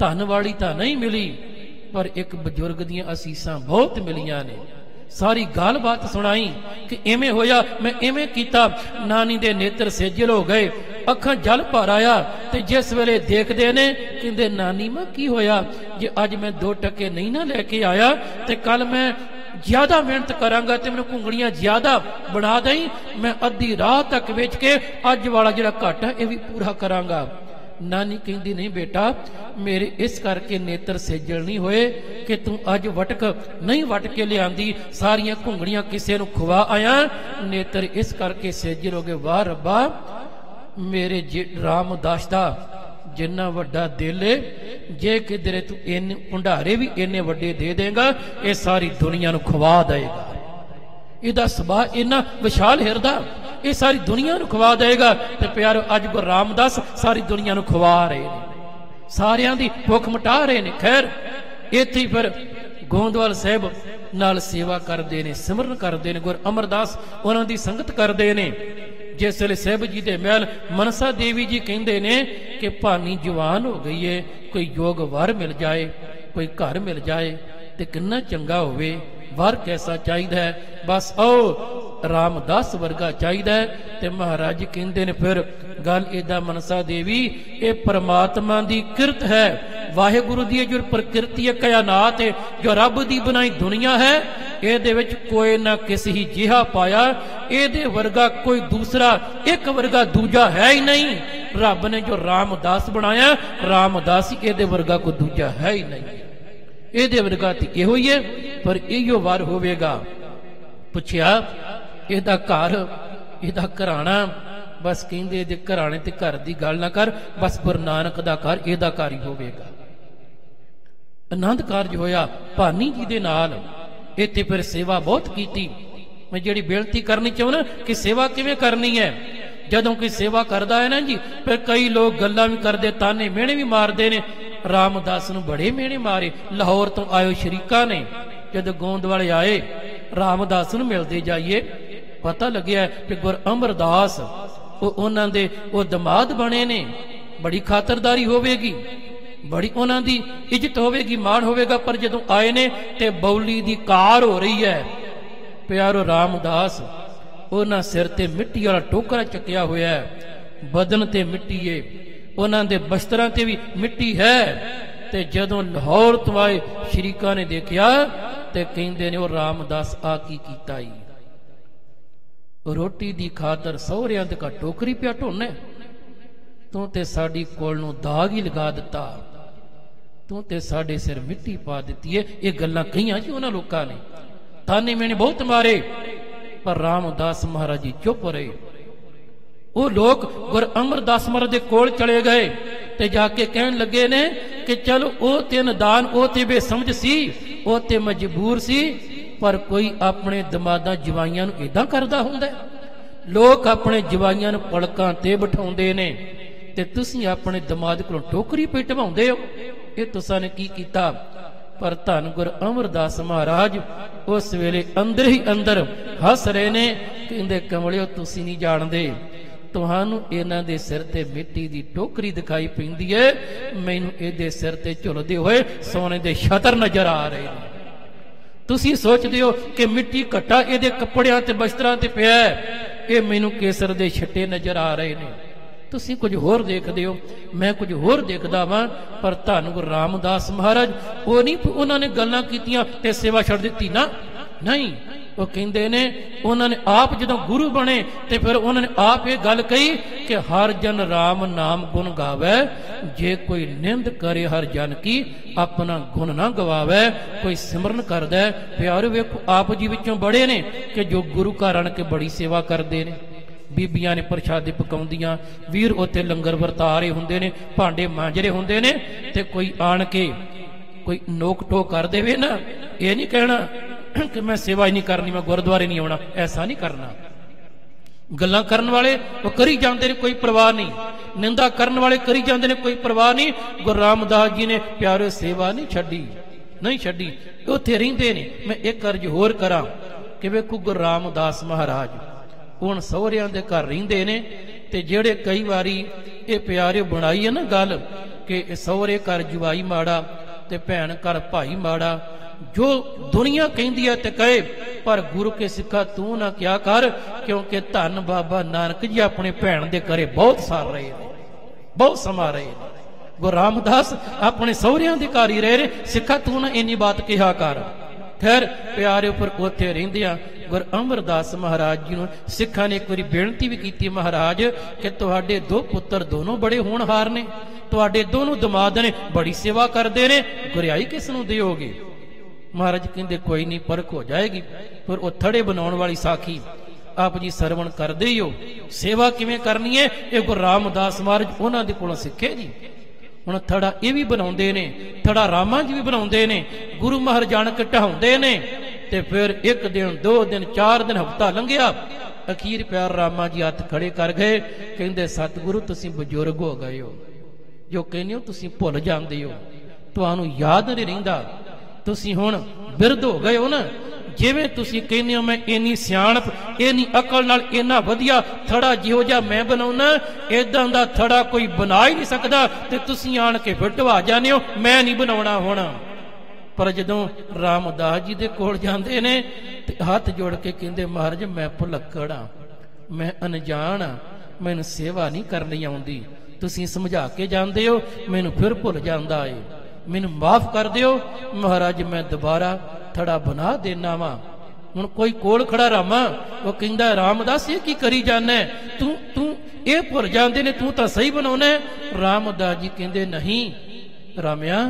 ਧਨ ਵਾਲੀ ਤਾਂ ਨਹੀਂ ਮਿਲੀ, ਪਰ ਇੱਕ ਬਜ਼ੁਰਗ ਦੀਆਂ ਅਸੀਸਾਂ ਬਹੁਤ ਮਿਲੀਆਂ ਨੇ। ਸਾਰੀ ਗੱਲਬਾਤ ਸੁਣਾਈ ਕਿ ਐਵੇਂ ਹੋਇਆ, ਮੈਂ ਐਵੇਂ ਕੀਤਾ। ਨਾਨੀ ਦੇ ਨੇਤਰ ਸੇਜਲ ਹੋ ਗਏ, ਅੱਖਾਂ ਜਲ ਭਰ ਆਇਆ। ਤੇ ਜਿਸ ਵੇਲੇ ਦੇਖਦੇ ਨੇ ਕਹਿੰਦੇ ਨਾਨੀ ਮਾਂ ਕੀ ਹੋਇਆ? ਜੇ ਅੱਜ ਮੈਂ 2 ਟਕੇ ਨਹੀਂ ਨਾ ਲੈ ਕੇ ਆਇਆ ਤੇ ਕੱਲ ਮੈਂ ਜ਼ਿਆਦਾ ਮਿਹਨਤ ਕਰਾਂਗਾ ਤੇ ਮੈਨੂੰ ਘੁੰਗਣੀਆਂ ਜ਼ਿਆਦਾ ਬਣਾ ਦੇਈ, ਮੈਂ ਅੱਧੀ ਰਾਤ ਤੱਕ ਵੇਚ ਕੇ ਅੱਜ ਵਾਲਾ ਜਿਹੜਾ ਘਾਟਾ ਇਹ ਵੀ ਪੂਰਾ ਕਰਾਂਗਾ। ਨਾਨੀ ਕਹਿੰਦੀ ਨਹੀਂ ਬੇਟਾ, ਮੇਰੇ ਇਸ ਕਰਕੇ ਨੇਤਰ ਸੇਜਲ ਨਹੀਂ ਹੋਏ ਕਿ ਤੂੰ ਅੱਜ ਵਟਕ ਨਹੀਂ ਵਟ ਕੇ ਲਿਆਂਦੀ, ਸਾਰੀਆਂ ਘੁੰਗਣੀਆਂ ਕਿਸੇ ਨੂੰ ਖਵਾ ਆਇਆ, ਨੇਤਰ ਇਸ ਕਰਕੇ ਸੇਜਲ ਹੋ ਗਏ। ਵਾਹ ਰੱਬਾ, ਮੇਰੇ ਰਾਮਦਾਸ ਦਾ ਜਿੰਨਾ ਵੱਡਾ ਦਿਲ ਏ, ਜੇ ਕਿਧਰੇ ਤੂੰ ਇੰਨੇ ਭੰਡਾਰੇ ਵੀ ਇੰਨੇ ਵੱਡੇ ਦੇ ਦੇਗਾ, ਇਹ ਸਾਰੀ ਦੁਨੀਆ ਨੂੰ ਖਵਾ ਦੇਗਾ। ਇਹਦਾ ਸੁਭਾਅ ਇੰਨਾ ਵਿਸ਼ਾਲ ਹਿਰਦਾ, ਇਹ ਸਾਰੀ ਦੁਨੀਆ ਨੂੰ ਖਵਾ ਦੇਗਾ। ਤੇ ਪਿਆਰੋ ਅੱਜ ਗੁਰੂ ਰਾਮਦਾਸ ਸਾਰੀ ਦੁਨੀਆ ਨੂੰ ਖਵਾ ਰਹੇ ਨੇ, ਸਾਰਿਆਂ ਦੀ ਭੁੱਖ ਮਿਟਾ ਰਹੇ ਨੇ। ਖੈਰ ਇੱਥੇ ਹੀ ਫਿਰ ਗੋਂਦਵਾਲ ਸਾਹਿਬ ਨਾਲ ਸੇਵਾ ਕਰਦੇ ਨੇ, ਸਿਮਰਨ ਕਰਦੇ ਨੇ, ਗੁਰੂ ਅਮਰਦਾਸ ਉਹਨਾਂ ਦੀ ਸੰਗਤ ਕਰਦੇ ਨੇ। ਜਿਸ ਵੇਲੇ ਸਾਹਿਬ ਜੀ ਦੇ ਮਹਿਲ ਮਨਸਾ ਦੇਵੀ ਜੀ ਕਹਿੰਦੇ ਨੇ ਕਿ ਭਾਨੀ ਜਵਾਨ ਹੋ ਗਈ ਏ, ਕੋਈ ਯੋਗ ਵਰ ਮਿਲ ਜਾਏ, ਕੋਈ ਘਰ ਮਿਲ ਜਾਏ ਤੇ ਕਿੰਨਾ ਚੰਗਾ ਹੋਵੇ। ਵਰ ਕੈਸਾ ਚਾਹੀਦਾ ਹੈ? ਬਸ ਉਹ ਰਾਮਦਾਸ ਵਰਗਾ ਚਾਹੀਦਾ ਹੈ। ਤੇ ਮਹਾਰਾਜ ਕਹਿੰਦੇ ਨੇ ਫਿਰ ਗੱਲ ਏਦਾਂ ਮਨਸਾ ਦੇਵੀ, ਇਹ ਪਰਮਾਤਮਾ ਦੀ ਕਿਰਤ ਹੈ, ਵਾਹਿਗੁਰੂ ਦੀ ਜੋ ਪ੍ਰਕਿਰਤੀ ਹੈ, ਕਾਇਨਾਤ ਹੈ, ਜੋ ਰੱਬ ਦੀ ਬਣਾਈ ਦੁਨੀਆ ਹੈ, ਇਹਦੇ ਵਿੱਚ ਕੋਈ ਨਾ ਕਿਸੇ ਹੀ ਜਿਹਾ ਪਾਇਆ, ਇਹਦੇ ਵਰਗਾ ਕੋਈ ਦੂਸਰਾ, ਇੱਕ ਵਰਗਾ ਦੂਜਾ ਹੈ ਹੀ ਨਹੀਂ। ਰੱਬ ਨੇ ਜੋ ਰਾਮਦਾਸ ਬਣਾਇਆ, ਰਾਮਦਾਸ ਹੀ ਇਹਦੇ ਵਰਗਾ ਕੋਈ ਦੂਜਾ ਹੈ ਹੀ ਨਹੀਂ। ਇਹਦੇ ਵਰਗਾ ਤੇ ਇਹੋ ਹੀ ਹੈ, ਪਰ ਇਹੋ ਵਾਰ ਹੋਵੇਗਾ। ਪੁੱਛਿਆ ਇਹਦਾ ਘਰ, ਇਹਦਾ ਘਰਾਣਾ, ਬਸ ਕਹਿੰਦੇ ਇਹਦੇ ਘਰਾਣੇ ਤੇ ਘਰ ਦੀ ਗੱਲ ਨਾ ਕਰ, ਬਸ ਗੁਰੂ ਨਾਨਕ ਦਾ ਘਰ ਇਹਦਾ ਘਰ ਹੀ ਹੋਵੇਗਾ। ਆਨੰਦ ਕਾਰਜ ਹੋਇਆ ਭਾਨੀ ਜੀ ਦੇ ਨਾਲ। ਇੱਥੇ ਫਿਰ ਸੇਵਾ ਬਹੁਤ ਕੀਤੀ। ਮੈਂ ਜਿਹੜੀ ਬੇਨਤੀ ਕਰਨੀ ਚਾਹੁੰਦਾ ਕਿ ਸੇਵਾ ਕਿਵੇਂ ਕਰਨੀ ਹੈ। ਜਦੋਂ ਕੋਈ ਸੇਵਾ ਕਰਦਾ ਹੈ ਨਾ ਜੀ, ਫਿਰ ਕਈ ਲੋਕ ਗੱਲਾਂ ਵੀ ਕਰਦੇ, ਤਾਨੇ ਮਿਹਣੇ ਵੀ ਮਾਰਦੇ ਨੇ। ਰਾਮਦਾਸ ਨੂੰ ਬੜੇ ਮਿਹਣੇ ਮਾਰੇ। ਲਾਹੌਰ ਤੋਂ ਆਇਓ ਸ਼ਰੀਕਾਂ ਨੇ ਜਦੋਂ ਗੋਂਦਵਾਲ ਆਏ, ਰਾਮਦਾਸ ਨੂੰ ਮਿਲਦੇ ਜਾਈਏ, ਪਤਾ ਲੱਗਿਆ ਕਿ ਗੁਰੂ ਅਮਰਦਾਸ ਉਹ ਉਹਨਾਂ ਦੇ ਉਹ ਦਮਾਦ ਬਣੇ ਨੇ। ਬੜੀ ਖਾਤਰਦਾਰੀ ਹੋਵੇਗੀ, ਬੜੀ ਉਹਨਾਂ ਦੀ ਇੱਜ਼ਤ ਹੋਵੇਗੀ, ਮਾਣ ਹੋਵੇਗਾ। ਪਰ ਜਦੋਂ ਆਏ ਨੇ ਤੇ ਬੌਲੀ ਦੀ ਕਾਰ ਹੋ ਰਹੀ ਹੈ। ਪਿਆਰੋ ਰਾਮਦਾਸ ਉਹਨਾਂ ਸਿਰ ਤੇ ਮਿੱਟੀ ਵਾਲਾ ਟੋਕਰਾ ਚੱਕਿਆ ਹੋਇਆ ਹੈ, ਬਦਨ ਤੇ ਮਿੱਟੀ ਏ, ਉਹਨਾਂ ਦੇ ਬਸਤਰਾਂ ਤੇ ਵੀ ਮਿੱਟੀ ਹੈ। ਤੇ ਜਦੋਂ ਲਾਹੌਰ ਤੋਂ ਆਏ ਸ਼ਰੀਕਾਂ ਨੇ ਦੇਖਿਆ ਤੇ ਕਹਿੰਦੇ ਨੇ ਉਹ ਰਾਮਦਾਸ ਆ ਕੀ ਕੀਤਾ ਈ? ਰੋਟੀ ਦੀ ਖਾਤਰ ਸਹੁਰਿਆਂ ਦੇ ਘਰ ਟੋਕਰੀ ਪਿਆ ਢੋਨੇ, ਤੂੰ ਤੇ ਸਾਡੀ ਕੋਲ ਨੂੰ ਦਾਗ ਹੀ ਲਗਾ ਦਿੱਤਾ, ਤੂੰ ਤੇ ਸਾਡੇ ਸਿਰ ਮਿੱਟੀ ਪਾ ਦਿੱਤੀ ਏ। ਇਹ ਗੱਲਾਂ ਕਹੀਆਂ ਜੀ ਉਹਨਾਂ ਲੋਕਾਂ ਨੇ, ਤਾਨੇ ਮੈਨੇ ਬਹੁਤ ਮਾਰੇ, ਪਰ ਰਾਮਦਾਸ ਮਹਾਰਾਜ ਜੀ ਚੁੱਪ ਰਹੇ। ਉਹ ਲੋਕ ਗੁਰੂ ਅਮਰਦਾਸ ਮਹਾਰਾਜ ਦੇ ਕੋਲ ਚਲੇ ਗਏ ਤੇ ਜਾ ਕੇ ਕਹਿਣ ਲੱਗੇ ਨੇ ਕਿ ਚਲੋ ਉਹ ਤੇ ਨਦਾਨ, ਉਹ ਤੇ ਬੇਸਮਝ ਸੀ, ਉਹ ਤੇ ਮਜਬੂਰ ਸੀ, ਪਰ ਕੋਈ ਆਪਣੇ ਦਮਾਦਾਂ ਜਵਾਈਆਂ ਨੂੰ ਏਦਾਂ ਕਰਦਾ ਹੁੰਦਾ? ਲੋਕ ਆਪਣੇ ਜਵਾਈਆਂ ਨੂੰ ਪਲਕਾਂ ਤੇ ਬਿਠਾਉਂਦੇ ਨੇ ਤੇ ਤੁਸੀਂ ਆਪਣੇ ਦਮਾਦ ਕੋਲੋਂ ਟੋਕਰੀ ਪੇ ਢਵਾਉਂਦੇ ਹੋ। ਇਹ ਤੁਸਾਂ ਨੇ ਕੀ ਕੀਤਾ? ਪਰ ਧੰਨ ਗੁਰੂ ਅਮਰਦਾਸ ਮਹਾਰਾਜ ਉਸ ਵੇਲੇ ਅੰਦਰ ਹੀ ਅੰਦਰ ਹੱਸ ਰਹੇ ਨੇ, ਕਹਿੰਦੇ ਕਮਲਿਓ ਤੁਸੀਂ ਨਹੀਂ ਜਾਣਦੇ, ਤੁਹਾਨੂੰ ਇਹਨਾਂ ਦੇ ਸਿਰ ਤੇ ਮਿੱਟੀ ਦੀ ਟੋਕਰੀ ਦਿਖਾਈ ਪੈਂਦੀ ਹੈ, ਮੈਨੂੰ ਇਹਦੇ ਸਿਰ ਤੇ ਝੁਲਦੇ ਹੋਏ ਸੋਨੇ ਦੇ ਛਤਰ ਨਜ਼ਰ ਆ ਰਹੇ ਨੇ। ਤੁਸੀਂ ਸੋਚਦੇ ਹੋ ਕਿ ਮਿੱਟੀ ਘੱਟਾ ਇਹਦੇ ਕੱਪੜਿਆਂ ਤੇ ਬਸਤਰਾਂ ਤੇ ਪਿਆ, ਇਹ ਮੈਨੂੰ ਕੇਸਰ ਦੇ ਛੱਟੇ ਨਜ਼ਰ ਆ ਰਹੇ ਨੇ। ਤੁਸੀਂ ਕੁਝ ਹੋਰ ਦੇਖਦੇ ਹੋ, ਮੈਂ ਕੁਝ ਹੋਰ ਦੇਖਦਾ ਵਾਂ। ਪਰ ਧੰਨ ਗੁਰੂ ਰਾਮਦਾਸ ਮਹਾਰਾਜ ਉਹ ਨਹੀਂ, ਉਹਨਾਂ ਨੇ ਗੱਲਾਂ ਕੀਤੀਆਂ ਤੇ ਸੇਵਾ ਛੱਡ ਦਿੱਤੀ ਨਾ, ਨਹੀਂ। ਉਹ ਕਹਿੰਦੇ ਨੇ ਉਹਨਾਂ ਨੇ ਆਪ ਜਦੋਂ ਗੁਰੂ ਬਣੇ ਤੇ ਫਿਰ ਉਹਨਾਂ ਨੇ ਆਪ ਇਹ ਗੱਲ ਕਹੀ ਕਿ ਹਰ ਜਨ ਰਾਮ ਨਾਮ ਗੁਣ ਗਾਵੇ, ਜੇ ਕੋਈ ਨਿੰਦ ਕਰੇ ਹਰ ਜਨ ਕੀ ਆਪਣਾ ਗੁਣ ਨਾ ਗਵਾਵੇ। ਕੋਈ ਸਿਮਰਨ ਕਰਦਾ, ਪਿਆਰੇ ਵੇਖੋ ਆਪ ਜੀ ਵਿੱਚੋਂ ਬੜੇ ਨੇ ਕਿ ਜੋ ਗੁਰੂ ਘਰ ਆਣ ਕੇ ਬੜੀ ਸੇਵਾ ਕਰਦੇ ਨੇ। ਬੀਬੀਆਂ ਨੇ ਪ੍ਰਸ਼ਾਦੇ ਪਕਾਉਂਦੀਆਂ, ਵੀਰ ਉੱਥੇ ਲੰਗਰ ਵਰਤਾ ਰਹੇ ਹੁੰਦੇ ਨੇ, ਭਾਂਡੇ ਮਾਂਜ ਰਹੇ ਹੁੰਦੇ ਨੇ, ਤੇ ਕੋਈ ਆਣ ਕੇ कोई नोक टोक कर देवे ना, ये नहीं कहना कि मैं सेवा ही नहीं करनी, मैं गुरुद्वारे नहीं आना, ऐसा नहीं करना। गल्लां करन वाले वो करी जाते ने, कोई परवाह नहीं, निंदा करन वाले करी जाते ने, कोई परवाह नहीं। गुरु रामदास जी ने प्यारे सेवा नहीं छड्डी, नहीं छड्डी, उत्थे रहिंदे ने। मैं एक अर्ज होर करा कि वेखो गुरु रामदास महाराज हुण सहुरियां दे घर रहिंदे ने, ते जेड़े कई वारी ये प्यारे बनाई है ना गल कि सहुरे घर जवाई माड़ा ते भैन घर भाई माड़ा, जो दुनिया कहती है ते कहे, पर गुरु के सिखा तू ना क्या कर, क्योंकि धन बाबा नानक जी अपने भैन दे घरे बहुत सार रहे हैं, बहुत समा रहे हैं। गुरु रामदास अपने सहुरियां दे घर ही रहे रहे, सिखा तू ना इन्नी बात कहा कर। खैर प्यारे उपर उत्थे रहिंदियां गुरु अमरदास महाराज जी नूं सिखां ने एक बारी बेनती भी की, महाराज कि तुहाडे दो पुत्र दोनों बड़े होनहार ने, तुहाडे दोनों दमाद ने बड़ी सेवा करते ने, गुरियाई किस नूं दिओगे? महाराज कहते कोई नहीं, परख हो जाएगी। फिर वो थड़े बनाने वाली साखी आप जी सरवण करदे ही हो। सेवा किवें करनी है ये गुरु रामदास महाराज उन्हां दे कोलों सिखे जी। हुण थड़ा ये भी बनाउंदे ने, थड़ा रामा जी भी बनाउंदे ने, गुरु महाराज जान के ढाउंदे ने, ते फिर एक दिन 2 दिन 4 दिन हफ्ता लंघिया, अखीर प्यार रामा जी हथ खड़े कर गए, कहंदे सतगुरु तुसीं बजुर्ग हो गए हो, जो कहने हो तुसीं भुल जांदे हो, तुहानूं याद नहीं रहिंदा, तुसीं हुण बिरध हो गए हो ना, जिवें तुसीं कहने हो मैं इन्नी सियाणप इन्नी अकल नाल इन्ना वधिया थड़ा जिहो जिहा मैं बनाउना, इदां दा थड़ा कोई बना ही नहीं सकदा, ते तुसीं आण के फिटवा जाने हो मैं नहीं बनाउणा हुण। पर जदों रामदास जी दे कोल जांदे ने ते हथ जोड़ के कहंदे महाराज मैं भुलक्कड़ आ, मैं अनजान आ, मैनूं सेवा नहीं करनी आउंदी, तुसीं समझा के जांदे हो मैनूं फिर भुल जांदा है, मैनूं माफ कर दिओ महाराज, मैं दोबारा थड़ा बना देना वा। हुण कोई कोल खड़ा रामा वो कहंदा रामदास ये की करी जाना, तू तू ये भुल जांदे ने, तू तां सही बनाउणा। रामदास जी कहंदे नहीं रामिया,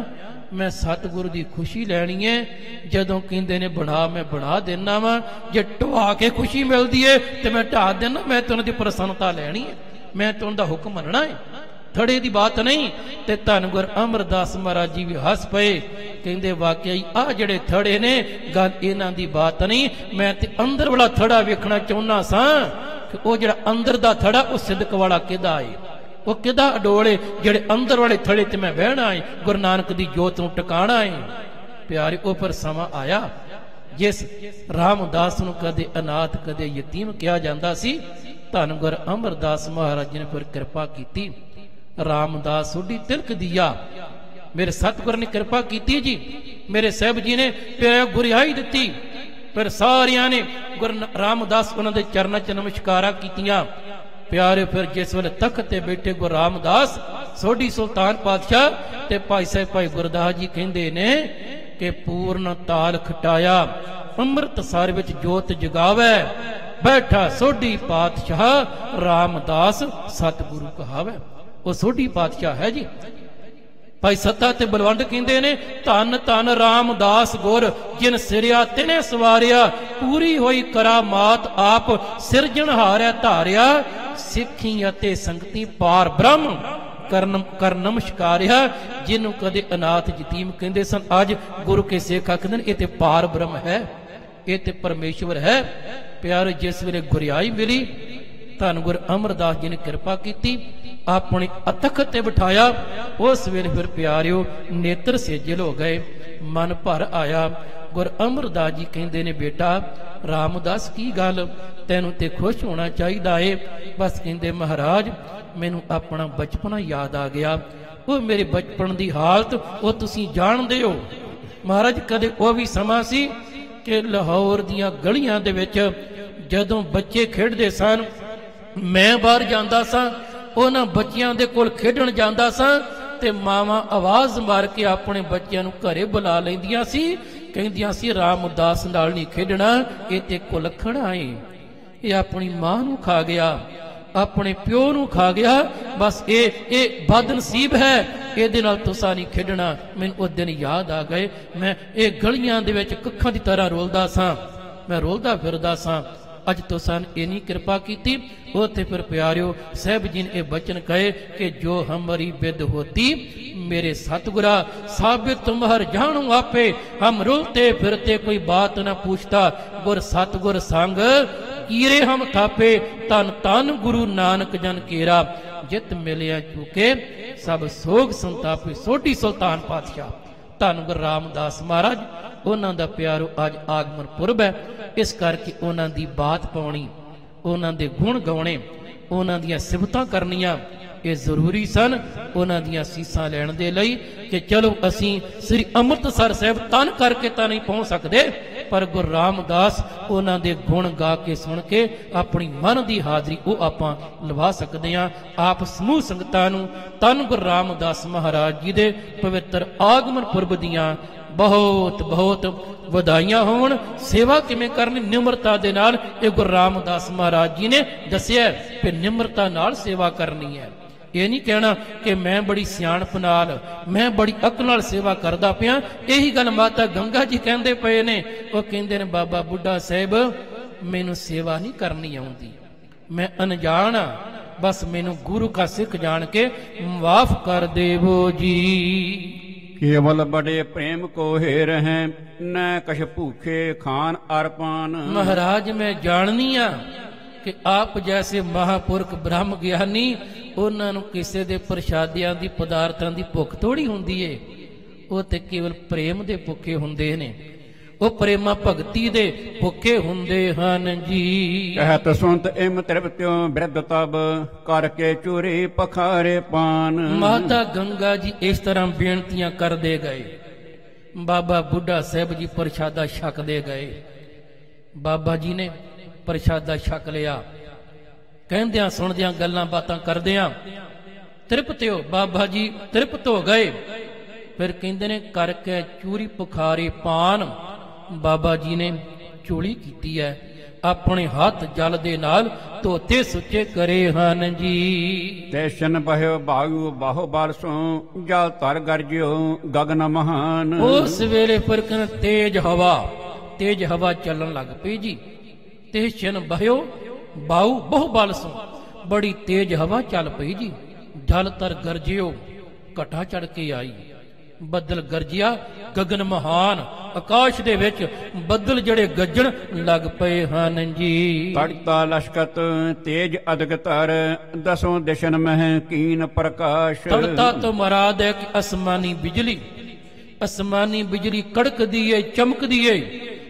मैं सतगुरु की खुशी लैनी है, जदों कहंदे ने बना मैं बना देना वा, जे ढवा के खुशी मिलती है तो मैं ढा देना, मैं तो उन्हां दी प्रसन्नता लैनी है, मैं तो उन्हां दा हुक्म मनना है, थड़े की बात नहीं। ते धन गुरु अमरदास महाराज जी भी हस पे, कहंदे वाकई आ जड़े थड़े ने गल इन्हां दी बात नहीं, मैं ते अंदर वाला थड़ा वेखना चाहुंदा सां कि वो जिहड़ा अंदर दा थड़ा वो सिदक वाला किदा है, वो किदा अडोले जिहड़े अंदर वाले थड़े ते मैं बहना है, गुरु नानक दी जोत नूं टकाना है। प्यारे उपर समा आया जिस रामदास नूं कदे अनाथ कदे यतीम कहा जांदा सी, धन गुरु अमरदास महाराज जी ने फिर कृपा कीती, रामदास सोडी तिलक दिया, मेरे सतगुर ने कृपा की जी, मेरे साहब जी ने फिर गुरियाई दी, फिर सारिया ने गुरु रामदास उन्होंने चरणों च नमस्कारा कीतियां। प्यारे फिर जिस वेले तख्त ते बैठे गुरु रामदास सोडी सुल्तान पातशाह ते भाई साहब भाई गुरदास जी कहंदे ने कि पूर्ण ताल खटाया अमृतसर विच जोत जगावे, बैठा सोडी पातशाह रामदास सतगुरु कहावे। वो सोडी पातशाह है जी। भाई सत्ता ते बलवंड कहंदे ने धन धन रामदास गुर जिन सिरिया तिने सवारिया, पूरी होई करामात आप सिरजनहारै धारिया, सिखी अते संगति पार ब्रह्म कर नमस्कारिया, जिन्हों कदे अनाथ यतीम कहंदे सन, अज गुरु के सिख आखदे ने ये ते पार ब्रह्म है, ये ते परमेश्वर है। प्यारे जिस वेले गुरियाई मिली, धन गुरु अमरदास जी ने कृपा की, अपने तख्त ते बिठाया, उस वेले फिर प्यारिओ नेत्र सेजल हो गए, मन भर आया। गुरु अमरदास जी कहंदे ने बेटा रामदास की गल, तैनूं ते खुश होना चाहिदा है। बस कहंदे महाराज मैनूं अपना बचपना याद आ गया, वो मेरे बचपन की हालत वो तुसीं जाणदे हो महाराज। कदे वो भी समा सी कि लाहौर दियां गलियां दे विच जदों बच्चे खेडदे सन, मैं बाहर जांदा सां, उन्हां बच्चियां दे कोल खेडण जांदा सां, ते मावां आवाज़ मार के अपने बच्चियां नूं घरे बुला लैंदियां सी, कहंदियां सी रामदास नाल नहीं खेडना, ये ते कुलखड़ा है, ये अपनी मां नूं खा गया, अपने प्यो नूं खा गया, बस ये बदनसीब है, ये नाल तुसां नहीं खेडना। मैनूं उस दिन याद आ गए, मैं ये गलियां दे विच कक्खां दी तरह रोलदा सां, मैं रोलदा फिरदा सां, अज तो सन इन्नी कृपा की। उथे फिर प्यारियो साहब जी ने बचन कहे कि जो हमारी विद होती मेरे सतगुरा साबित तुम्हार जानू आपे, हम रोते फिरते कोई बात न पूछता, गुर सतगुर संग कीरे हम थापे, तन तन गुरु नानक जन केरा, जित मिलिया चुके सब सोग संतापे। सोटी सुल्तान पातशाह धन गुरु रामदास महाराज उन्हां दा प्यारो अज आगमन पुरब है, इस करके उन्हां दी बात पाउणी, उन्हां दे गुण गाउणे, उन्हां दियां सिफतां करनियां ये जरूरी सन। उन्हां दियां सीसां लैण दे लई कि चलो असीं श्री अमृतसर साहिब तन करके तां नहीं पहुंच सकदे, पर गुरु रामदास उन्हां दे गुण गा के सुन के अपनी मन की हाजरी वो आपां लवा सकदे हां। आप समूह संगतां नूं धन गुरु रामदास महाराज जी दे पवित्र आगमन पुरब दियां बहुत बहुत ਵਧਾਈਆਂ ਹੋਣ। सेवा किवें करनी निम्रता दे नाल, ये गुरु रामदास महाराज जी ने दस्सिया कि निम्रता नाल सेवा करनी है। ये नहीं कहना कि मैं बड़ी सियाणप नाल, मैं बड़ी अकल नाल सेवा करदा पिया। यही गल माता गंगा जी कहंदे पए ने, वो कहंदे ने बाबा बुढ़ा साहिब मैनू सेवा नहीं करनी आउंदी, मैं अनजान आ, बस मैनू गुरु का सिख जान के माफ कर देवो जी। केवल बड़े प्रेम को हेर हैं, न कछ भूखे खान अरपान। महाराज मैं जाननी आ कि आप जैसे महापुरख ब्रह्म ज्ञानी उन्हां नूं किसे दे प्रशादियां दी पदार्थां दी भुख थोड़ी हुंदी है, वो ते केवल प्रेम दे भुखे हुंदे ने, वो प्रेमा भगती दे भुखे हुंदे हन जी। कहत सुनत इम तृप्त्यो बिरध तब, करके चूरी पखारे पान। माता गंगा जी इस तरह बेनतियां कर दे गए, बाबा बुढ़ा साहब जी प्रशादा छक दे गए। बाबा जी ने प्रशादा छक लिया, कहंदियां सुनदियां गल्लां बातां करदियां तृप्त हो, बाबा जी तृप्त हो गए। फिर कहंदे ने करके चूरी पखारे पान। बाबा जी ने चोली कीती है, अपने हाथ जल दे नाल धोते सुचे करे हन जी। तैशन बह्यो बायु बाहो बारसों, जल तर गरजियो गगन महान। उस वेले फिर तेज हवा चलन लग पई जी। तैशन बह्यो बाहु बहु बालसों, बड़ी तेज हवा चल पई जी। जल तर गरजियो घटा चढ़ के आई, बदल गरजिया गगन महान, आकाश दे विच बदल जड़े गजण लग पए हन जी। तड़ता लश्कत तेज अदग तर, दसों दिशन मह कीन प्रकाश। तड़ता तो मराद है कि आसमानी बिजली कड़कदी है, चमकदी है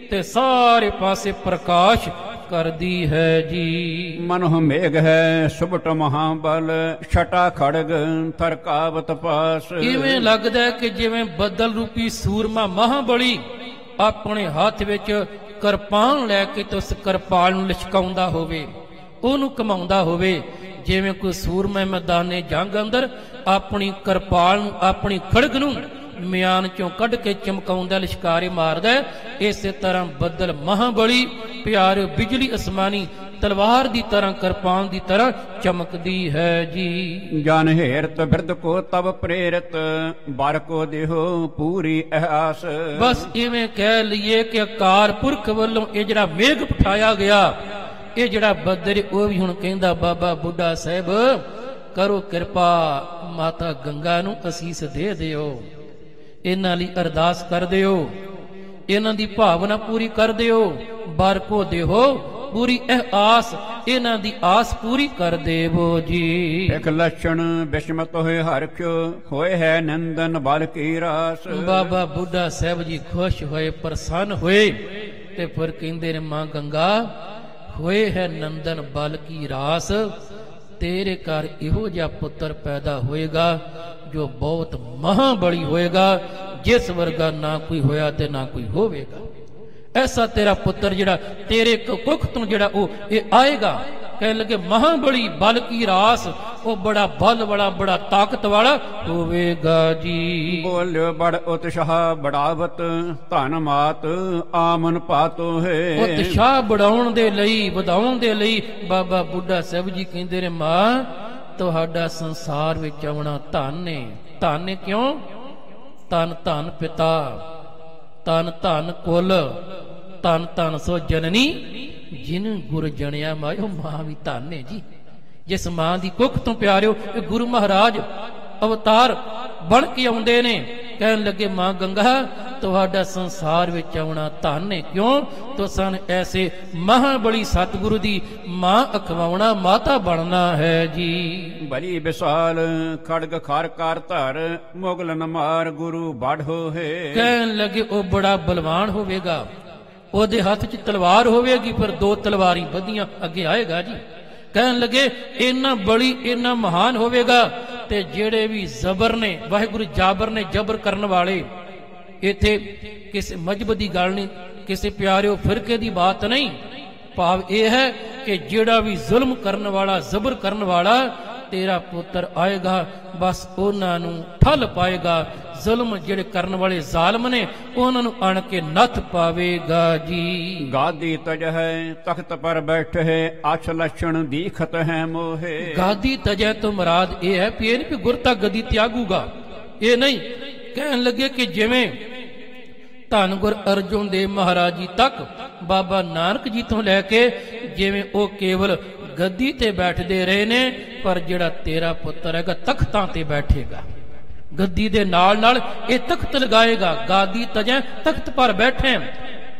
ते सारे पासे प्रकाश कर दी है जी। मनोह मेघ है सुबट महाबल, छटा खड़ग थरकावत पास। इवें लगदा है कि जिवें बदल रूपी सूरमा महाबली अपने हाथ विच किरपान लैके तो उस किरपान नूं लिशकाउंदा होवे, ओनूं घमाउंदा होवे। जिवें कोई सूरमा मैदाने जंग अंदर अपनी किरपान अपनी खड़ग नूं म्यान चों कढ़ के चमकाउंदा लिशकारे मारदा है, इस तरह बदल महाबली प्यार बिजली आसमानी तलवार दी तरह किरपान दी तरह चमकदी है जी। जन हेरत बिरद को तब प्रेरित, बर को देहो पूरी एहसास। बस इवें कह लीए कि अकार पुरख वालों ये जड़ा मेघ पठाया गया, ये जड़ा बदर वो भी हुण कहंदा बाबा बुढ़ा साहिब करो किरपा, माता गंगा नूं असीस दे दिओ, इन्हां लई अरदास कर दिओ, इन्हां दी भावना पूरी कर दिओ। बर को देहो पूरी आस, इन्हां दी आस पूरी कर देवो जी। एक लक्षण बिस्मत होए हरख्यो, होए है नंदन बल की रास। बाबा बुढ़ा साहब जी खुश होए प्रसन्न होए ते फिर कहंदे ने मां गंगा होए है नंदन बल की रास, तेरे घर इहो जिहा पुत्र पैदा होएगा जो बहुत महाबली होएगा, जिस वर्गा ना कोई होया ते ना कोई होवेगा। ऐसा तेरा पुत्र जिहड़ा तेरे कुख तो जिहड़ा वो ये आएगा, कह लगे महाबली बल की रास, वो बड़ा बल वाला बड़ा ताकत वाला होवेगा जी। बोल्यो बड़ उत्साह बढ़ावत, धन मात आमन पातो है। उत्साह बढ़ाउण दे लई वधाउण दे लई बाबा बुढ़ा साहब जी कहंदे ने मां तुहाडा संसार विच आउणा धन ने। धन ने क्यों? धन धन पिता, धन धन कुल, धन धन सो जननी ਜਿਨ ਗੁਰ ਜਣਿਆ ਮਾਇਓ ਮਾਂ ਵੀ ਧਾਨੇ ਜੀ। ਜਿਸ ਮਾਂ ਦੀ ਕੁੱਖ ਤੋਂ ਪਿਆਰਿਓ ਇਹ ਗੁਰੂ ਮਹਾਰਾਜ ਅਵਤਾਰ ਬਣ ਕੇ ਆਉਂਦੇ ਨੇ। ਕਹਿਣ ਲੱਗੇ ਮਾਂ ਗੰਗਾ ਤੁਹਾਡਾ ਸੰਸਾਰ ਵਿੱਚ ਆਉਣਾ ਧੰਨ ਹੈ। ਕਿਉਂ? ਤੁਸਾਂ ਐਸੇ ਮਹਾਬਲੀ ਸਤਿਗੁਰੂ ਦੀ ਮਾਂ ਅਖਵਾਉਣਾ, ਮਾਤਾ ਬਣਨਾ ਹੈ ਜੀ। ਬਲੀ ਵਿਸਾਲ ਖੜਗ ਖਾਰ ਕਾਰ ਧਰ, ਮੁਗਲਨ ਮਾਰ ਗੁਰੂ ਬੜ ਹੋਏ। ਕਹਿਣ ਲੱਗੇ ਉਹ ਬੜਾ ਬਲਵਾਨ ਹੋਵੇਗਾ, ਉਹਦੇ ਹੱਥ 'ਚ ਤਲਵਾਰ ਹੋਵੇਗੀ, ਪਰ ਦੋ ਤਲਵਾਰੀ ਵਧੀਆਂ ਅੱਗੇ ਆਏਗਾ ਜੀ। ਕਹਿਣ ਲੱਗੇ ਇੰਨਾ ਬੜੀ ਇੰਨਾ ਮਹਾਨ ਹੋਵੇਗਾ, ਤੇ ਜਿਹੜੇ ਵੀ ਜ਼ਬਰ ਨੇ, ਵਾਹਿਗੁਰੂ ਜਾਬਰ ਨੇ, ਜਬਰ ਕਰਨ ਵਾਲੇ, ਇੱਥੇ ਕਿਸੇ ਮਜਹਬ ਦੀ ਗੱਲ ਨਹੀਂ, ਕਿਸੇ ਪਿਆਰਿਓ ਫਿਰਕੇ ਦੀ ਬਾਤ ਨਹੀਂ। ਭਾਵ ਇਹ ਹੈ ਕਿ ਜਿਹੜਾ ਵੀ ਜ਼ੁਲਮ ਕਰਨ ਵਾਲਾ, ਜ਼ਬਰ ਕਰਨ ਵਾਲਾ ਤੇਰਾ ਪੁੱਤਰ ਆਏਗਾ, ਬਸ ਉਹਨਾਂ ਨੂੰ ਠੱਲ ਪਾਏਗਾ। ਜ਼ੁਲਮ ਜਿਹੜੇ ਕਰਨ ਵਾਲੇ ਜ਼ਾਲਮ ਨੇ ਉਹਨਾਂ ਨੂੰ ਆਣ ਕੇ ਨੱਥ ਪਾਵੇਗਾ ਜੀ। ਗਾਦੀ ਤਜ ਹੈ ਤਖਤ ਪਰ ਬੈਠ ਹੈ, ਅਛ ਲਛਣ ਦੀਖਤ ਹੈ ਮੋਹੇ। ਗਾਦੀ ਤਜੈ ਤੋਂ ਮੁਰਾਦ ਇਹ ਹੈ ਵੀ ਇਹ ਨਹੀਂ ਵੀ ਗੁਰ ਤਾਂ ਗੱਦੀ ਤਿਆਗੂਗਾ, ਇਹ ਨਹੀਂ। ਕਹਿਣ ਲੱਗੇ ਕਿ ਜਿਵੇਂ ਧੰਨ ਗੁਰ ਅਰਜੁਨ ਦੇਵ ਮਹਾਰਾਜ ਜੀ ਤੱਕ, ਬਾਬਾ ਨਾਨਕ ਜੀ ਤੋਂ ਲੈ ਕੇ, ਜਿਵੇਂ ਉਹ ਕੇਵਲ ਗੱਦੀ ਤੇ ਬੈਠਦੇ ਰਹੇ ਨੇ, ਪਰ ਜਿਹੜਾ ਤੇਰਾ ਪੁੱਤਰ ਹੈਗਾ ਤਖਤਾਂ ਤੇ ਬੈਠੇਗਾ। ਗੱਦੀ ਦੇ ਨਾਲ ਨਾਲ ਇਹ ਤਖਤ ਲਗਾਏਗਾ। ਗਾਦੀ ਤਜੈ ਤਖਤ ਪਰ ਬੈਠੇ,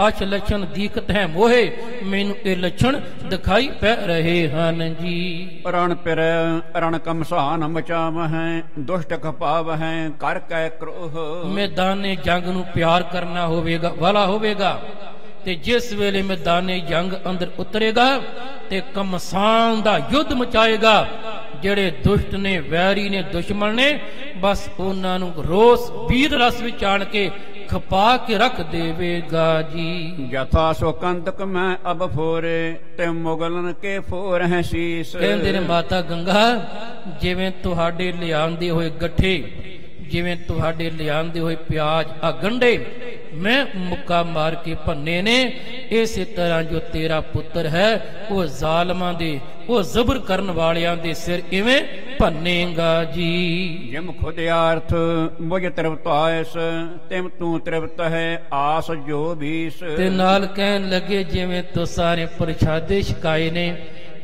ਅਛ ਲੱਛਣ ਦੀਖਤ ਹੈ ਮੋਹੇ, ਮੈਨੂੰ ਇਹ ਲੱਛਣ ਦਿਖਾਈ ਪੈ ਰਹੇ ਹਨ ਜੀ। ਰਣ ਪਿਰ ਰਣ ਕਮਸਾਨ ਮਚਾਵ ਹੈ, ਦੁਸ਼ਟ ਖਪਾਵ ਹੈ ਕਰ ਕੈ ਕ੍ਰੋਹ। ਮੈਦਾਨੇ ਜੰਗ ਨੂੰ ਪਿਆਰ ਕਰਨਾ ਹੋਵੇਗਾ, ਵਾਲਾ ਹੋਵੇਗਾ, ਤੇ ਜਿਸ ਵੇਲੇ ਮੈਦਾਨੇ ਜੰਗ ਅੰਦਰ ਉਤਰੇਗਾ ਤੇ ਕਮਸਾਨ ਦਾ ਯੁੱਧ ਮਚਾਏਗਾ। ਜਿਹੜੇ ਦੁਸ਼ਟ ਨੇ, ਵੈਰੀ ਨੇ, ਦੁਸ਼ਮਣ ਨੇ, ਬਸ ਉਹਨਾਂ ਨੂੰ ਰੋਸ ਵੀਰ ਰਸ ਵਿੱਚ ਆਣ ਕੇ ਖਪਾ ਕੇ ਰੱਖ ਦੇਵੇਗਾ ਜੀ। ਜਥਾ ਸੋ ਕੰਦਕ ਮੈਂ ਅਬ ਫੋਰੇ, ਤੇ ਮੁਗਲਨ ਕੇ ਫੋਰ ਹੈ ਸੀਸ। ਕਹਿੰਦੇ ਨੇ ਮਾਤਾ ਗੰਗਾ ਜਿਵੇਂ ਤੁਹਾਡੇ ਲਿਆਂਦੇ ਹੋਏ ਗੱਠੇ, ਜਿਵੇਂ ਤੁਹਾਡੇ ਲਿਆਂਦੇ ਹੋਏ ਪਿਆਜ਼, ਆ ਗੰਢੇ ਮੈਂ ਮੁੱਕਾ ਮਾਰ ਕੇ ਭੰਨੇ ਨੇ, ਇਸੇ ਤਰ੍ਹਾਂ ਜੋ ਤੇਰਾ ਪੁੱਤਰ ਹੈ ਉਹ ਜ਼ਾਲਮਾਂ ਦੇ, ਉਹ ਜ਼ਬਰ ਕਰਨ ਵਾਲਿਆਂ ਦੇ ਸਿਰ ਇਵੇਂ ਭੰਨੇਗਾ ਜੀ। ਜਿਮ ਖੁਦ ਆਰਥ ਮੁਝ ਤ੍ਰਿਪਤ ਆਇਸ, ਤਿਮ ਤੂੰ ਤ੍ਰਿਪਤ ਹੈ ਆਸ ਜੋ ਬੀਸ। ਤੇ ਨਾਲ ਕਹਿਣ ਲੱਗੇ ਜਿਵੇਂ ਤੂੰ ਸਾਰੇ ਪ੍ਰਸ਼ਾਦੇ ਛਕਾਏ ਨੇ,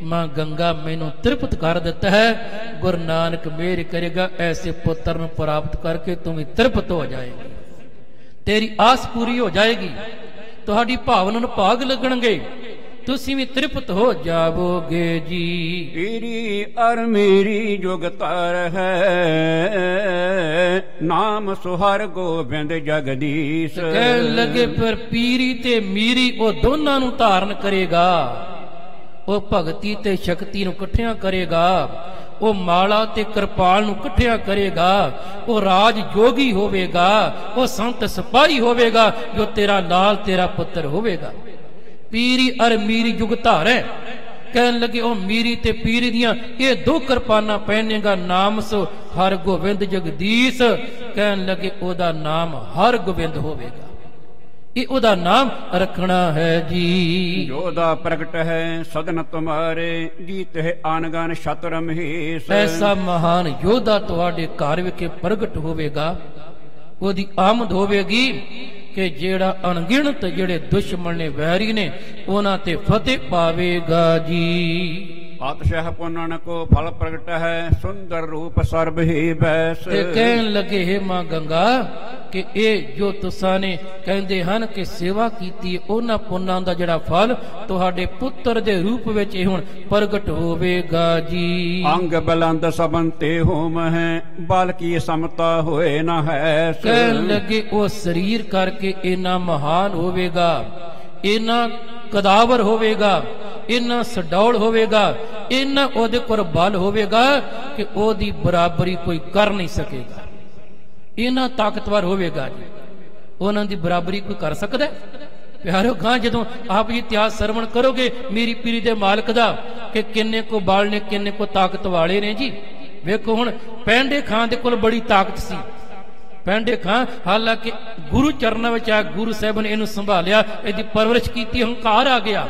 ਮਾਂ ਗੰਗਾ ਮੈਨੂੰ ਤ੍ਰਿਪਤ ਕਰ ਦਿੱਤਾ ਹੈ। ਗੁਰੂ ਨਾਨਕ ਮਿਹਰ ਕਰੇਗਾ, ਐਸੇ ਪੁੱਤਰ ਨੂੰ ਪ੍ਰਾਪਤ ਕਰਕੇ ਤੂੰ ਵੀ ਤ੍ਰਿਪਤ ਹੋ ਜਾਏਗੀ, ਤੇਰੀ ਆਸ ਪੂਰੀ ਹੋ ਜਾਏਗੀ, ਤੁਹਾਡੀ ਭਾਵਨਾ ਨੂੰ ਭਾਗ ਲੱਗਣਗੇ, ਤੁਸੀਂ ਵੀ ਤ੍ਰਿਪਤ ਹੋ ਜਾਵੋਗੇ ਜੀ। ਪੀਰੀ ਅਰ ਮੇਰੀ ਜੁਗਤਾਰ ਹੈ, ਨਾਮ ਸੁਹਰ ਗੋਬਿੰਦ ਜਗਦੀਸ਼। ਕਹਿਣ ਲੱਗੇ ਪਰ ਪੀਰੀ ਤੇ ਮੀਰੀ ਉਹ ਦੋਨਾਂ ਨੂੰ ਧਾਰਨ ਕਰੇਗਾ, ਉਹ ਭਗਤੀ ਤੇ ਸ਼ਕਤੀ ਨੂੰ ਇਕੱਠਿਆਂ ਕਰੇਗਾ, ਉਹ ਮਾਲਾ ਤੇ ਕਿਰਪਾਲ ਨੂੰ ਇਕੱਠਿਆਂ ਕਰੇਗਾ, ਉਹ ਰਾਜ ਜੋਗੀ ਹੋਵੇਗਾ, ਉਹ ਸੰਤ ਸਿਪਾਹੀ ਹੋਵੇਗਾ, ਜੋ ਤੇਰਾ ਲਾਲ ਤੇਰਾ ਪੁੱਤਰ ਹੋਵੇਗਾ। ਪੀਰੀ ਅਰ ਮੀਰੀ ਜੁਗ ਧਾਰੈ। ਕਹਿਣ ਲੱਗੇ ਉਹ ਮੀਰੀ ਤੇ ਪੀਰੀ ਦੀਆਂ ਇਹ ਦੋ ਕਿਰਪਾਨਾਂ ਪਹਿਨੇਗਾ, ਨਾਮ ਸੋ ਹਰ ਗੋਬਿੰਦ ਜਗਦੀਸ਼। ਕਹਿਣ ਲੱਗੇ ਉਹਦਾ ਨਾਮ ਹਰ ਗੋਬਿੰਦ ਹੋਵੇਗਾ, ਇਹ ਉਹਦਾ ਨਾਮ ਰੱਖਣਾ ਹੈ ਜੀ। ਜੋਦਾ ਪ੍ਰਗਟ ਹੈ ਸਦਨ ਤੁਮਾਰੇ, ਜੀਤ ਹੈ ਆਨਗਨ ਸ਼ਤਰ ਮਹੇਸ਼। ਐਸਾ ਮਹਾਨ ਯੋਧਾ ਤੁਹਾਡੇ ਘਰ ਵਿਖੇ ਪ੍ਰਗਟ ਹੋਵੇਗਾ, ਉਹਦੀ ਆਮਦ ਹੋਵੇਗੀ ਕਿ ਜਿਹੜਾ ਅਣਗਿਣਤ ਜਿਹੜੇ ਦੁਸ਼ਮਣ ਨੇ, ਵੈਰੀ ਨੇ, ਉਹਨਾਂ ਤੇ ਫਤਿਹ ਪਾਵੇਗਾ ਜੀ। ਪਾਤਸ਼ਾਹ ਪੁੰਨਣ ਕੋ ਫਲ ਪ੍ਰਗਟ ਹੈ, ਸੁੰਦਰ ਰੂਪ ਸਰਬ ਹੀ ਬੈਸ। ਤੇ ਕਹਿਣ ਲੱਗੇ ਹੈ ਮਾਂ ਗੰਗਾ ਕਿ ਇਹ ਜੋ ਤੁਸਾਂ ਨੇ ਕਹਿੰਦੇ ਹਨ ਕਿ ਸੇਵਾ ਕੀਤੀ, ਉਹਨਾਂ ਪੁੰਨਾਂ ਦਾ ਜਿਹੜਾ ਫਲ ਤੁਹਾਡੇ ਪੁੱਤਰ ਦੇ ਰੂਪ ਵਿੱਚ ਹੁਣ ਪ੍ਰਗਟ ਹੋਵੇਗਾ ਜੀ। ਅੰਗ ਬਲੰਦ ਸਬਨ ਤੇ ਹੋਮ ਹੈ, ਬਲ ਕੀ ਸਮਤਾ ਹੋਏ ਨਾ ਹੈ। ਕਹਿਣ ਲੱਗੇ ਉਹ ਸਰੀਰ ਕਰਕੇ ਇੰਨਾ ਮਹਾਨ ਹੋਵੇਗਾ, ਇੰਨਾ ਕਦਾਵਰ ਹੋਵੇਗਾ, ਇੰਨਾ ਸਡੌਲ ਹੋਵੇਗਾ, ਇੰਨਾ ਉਹਦੇ ਕੋਲ ਬਲ ਹੋਵੇਗਾ ਕਿ ਉਹਦੀ ਬਰਾਬਰੀ ਕੋਈ ਕਰ ਨਹੀਂ ਸਕੇਗਾ। ਇੰਨਾ ਤਾਕਤਵਰ ਹੋਵੇਗਾ ਜੀ, ਉਹਨਾਂ ਦੀ ਬਰਾਬਰੀ ਕੋਈ ਕਰ ਸਕਦਾ? ਪਿਆਰਿਓ ਗਾਂ ਜਦੋਂ ਆਪ ਜੀ ਇਤਿਹਾਸ ਸਰਵਣ ਕਰੋਗੇ ਮੇਰੀ ਪੀਰੀ ਦੇ ਮਾਲਕ ਦਾ, ਕਿ ਕਿੰਨੇ ਕੋ ਬਲ ਨੇ, ਕਿੰਨੇ ਕੋ ਤਾਕਤ ਵਾਲੇ ਨੇ ਜੀ। ਵੇਖੋ ਹੁਣ ਪੈਂਡੇ ਖਾਂ ਦੇ ਕੋਲ ਬੜੀ ਤਾਕਤ ਸੀ। ਪੈਂਡੇ ਖਾਂ ਹਾਲਾਂਕਿ ਗੁਰੂ ਚਰਨਾਂ ਵਿੱਚ ਆ, ਗੁਰੂ ਸਾਹਿਬ ਨੇ ਇਹਨੂੰ ਸੰਭਾਲਿਆ, ਇਹਦੀ ਪਰਵਰਿਸ਼ ਕੀਤੀ, ਹੰਕਾਰ ਆ ਗਿਆ,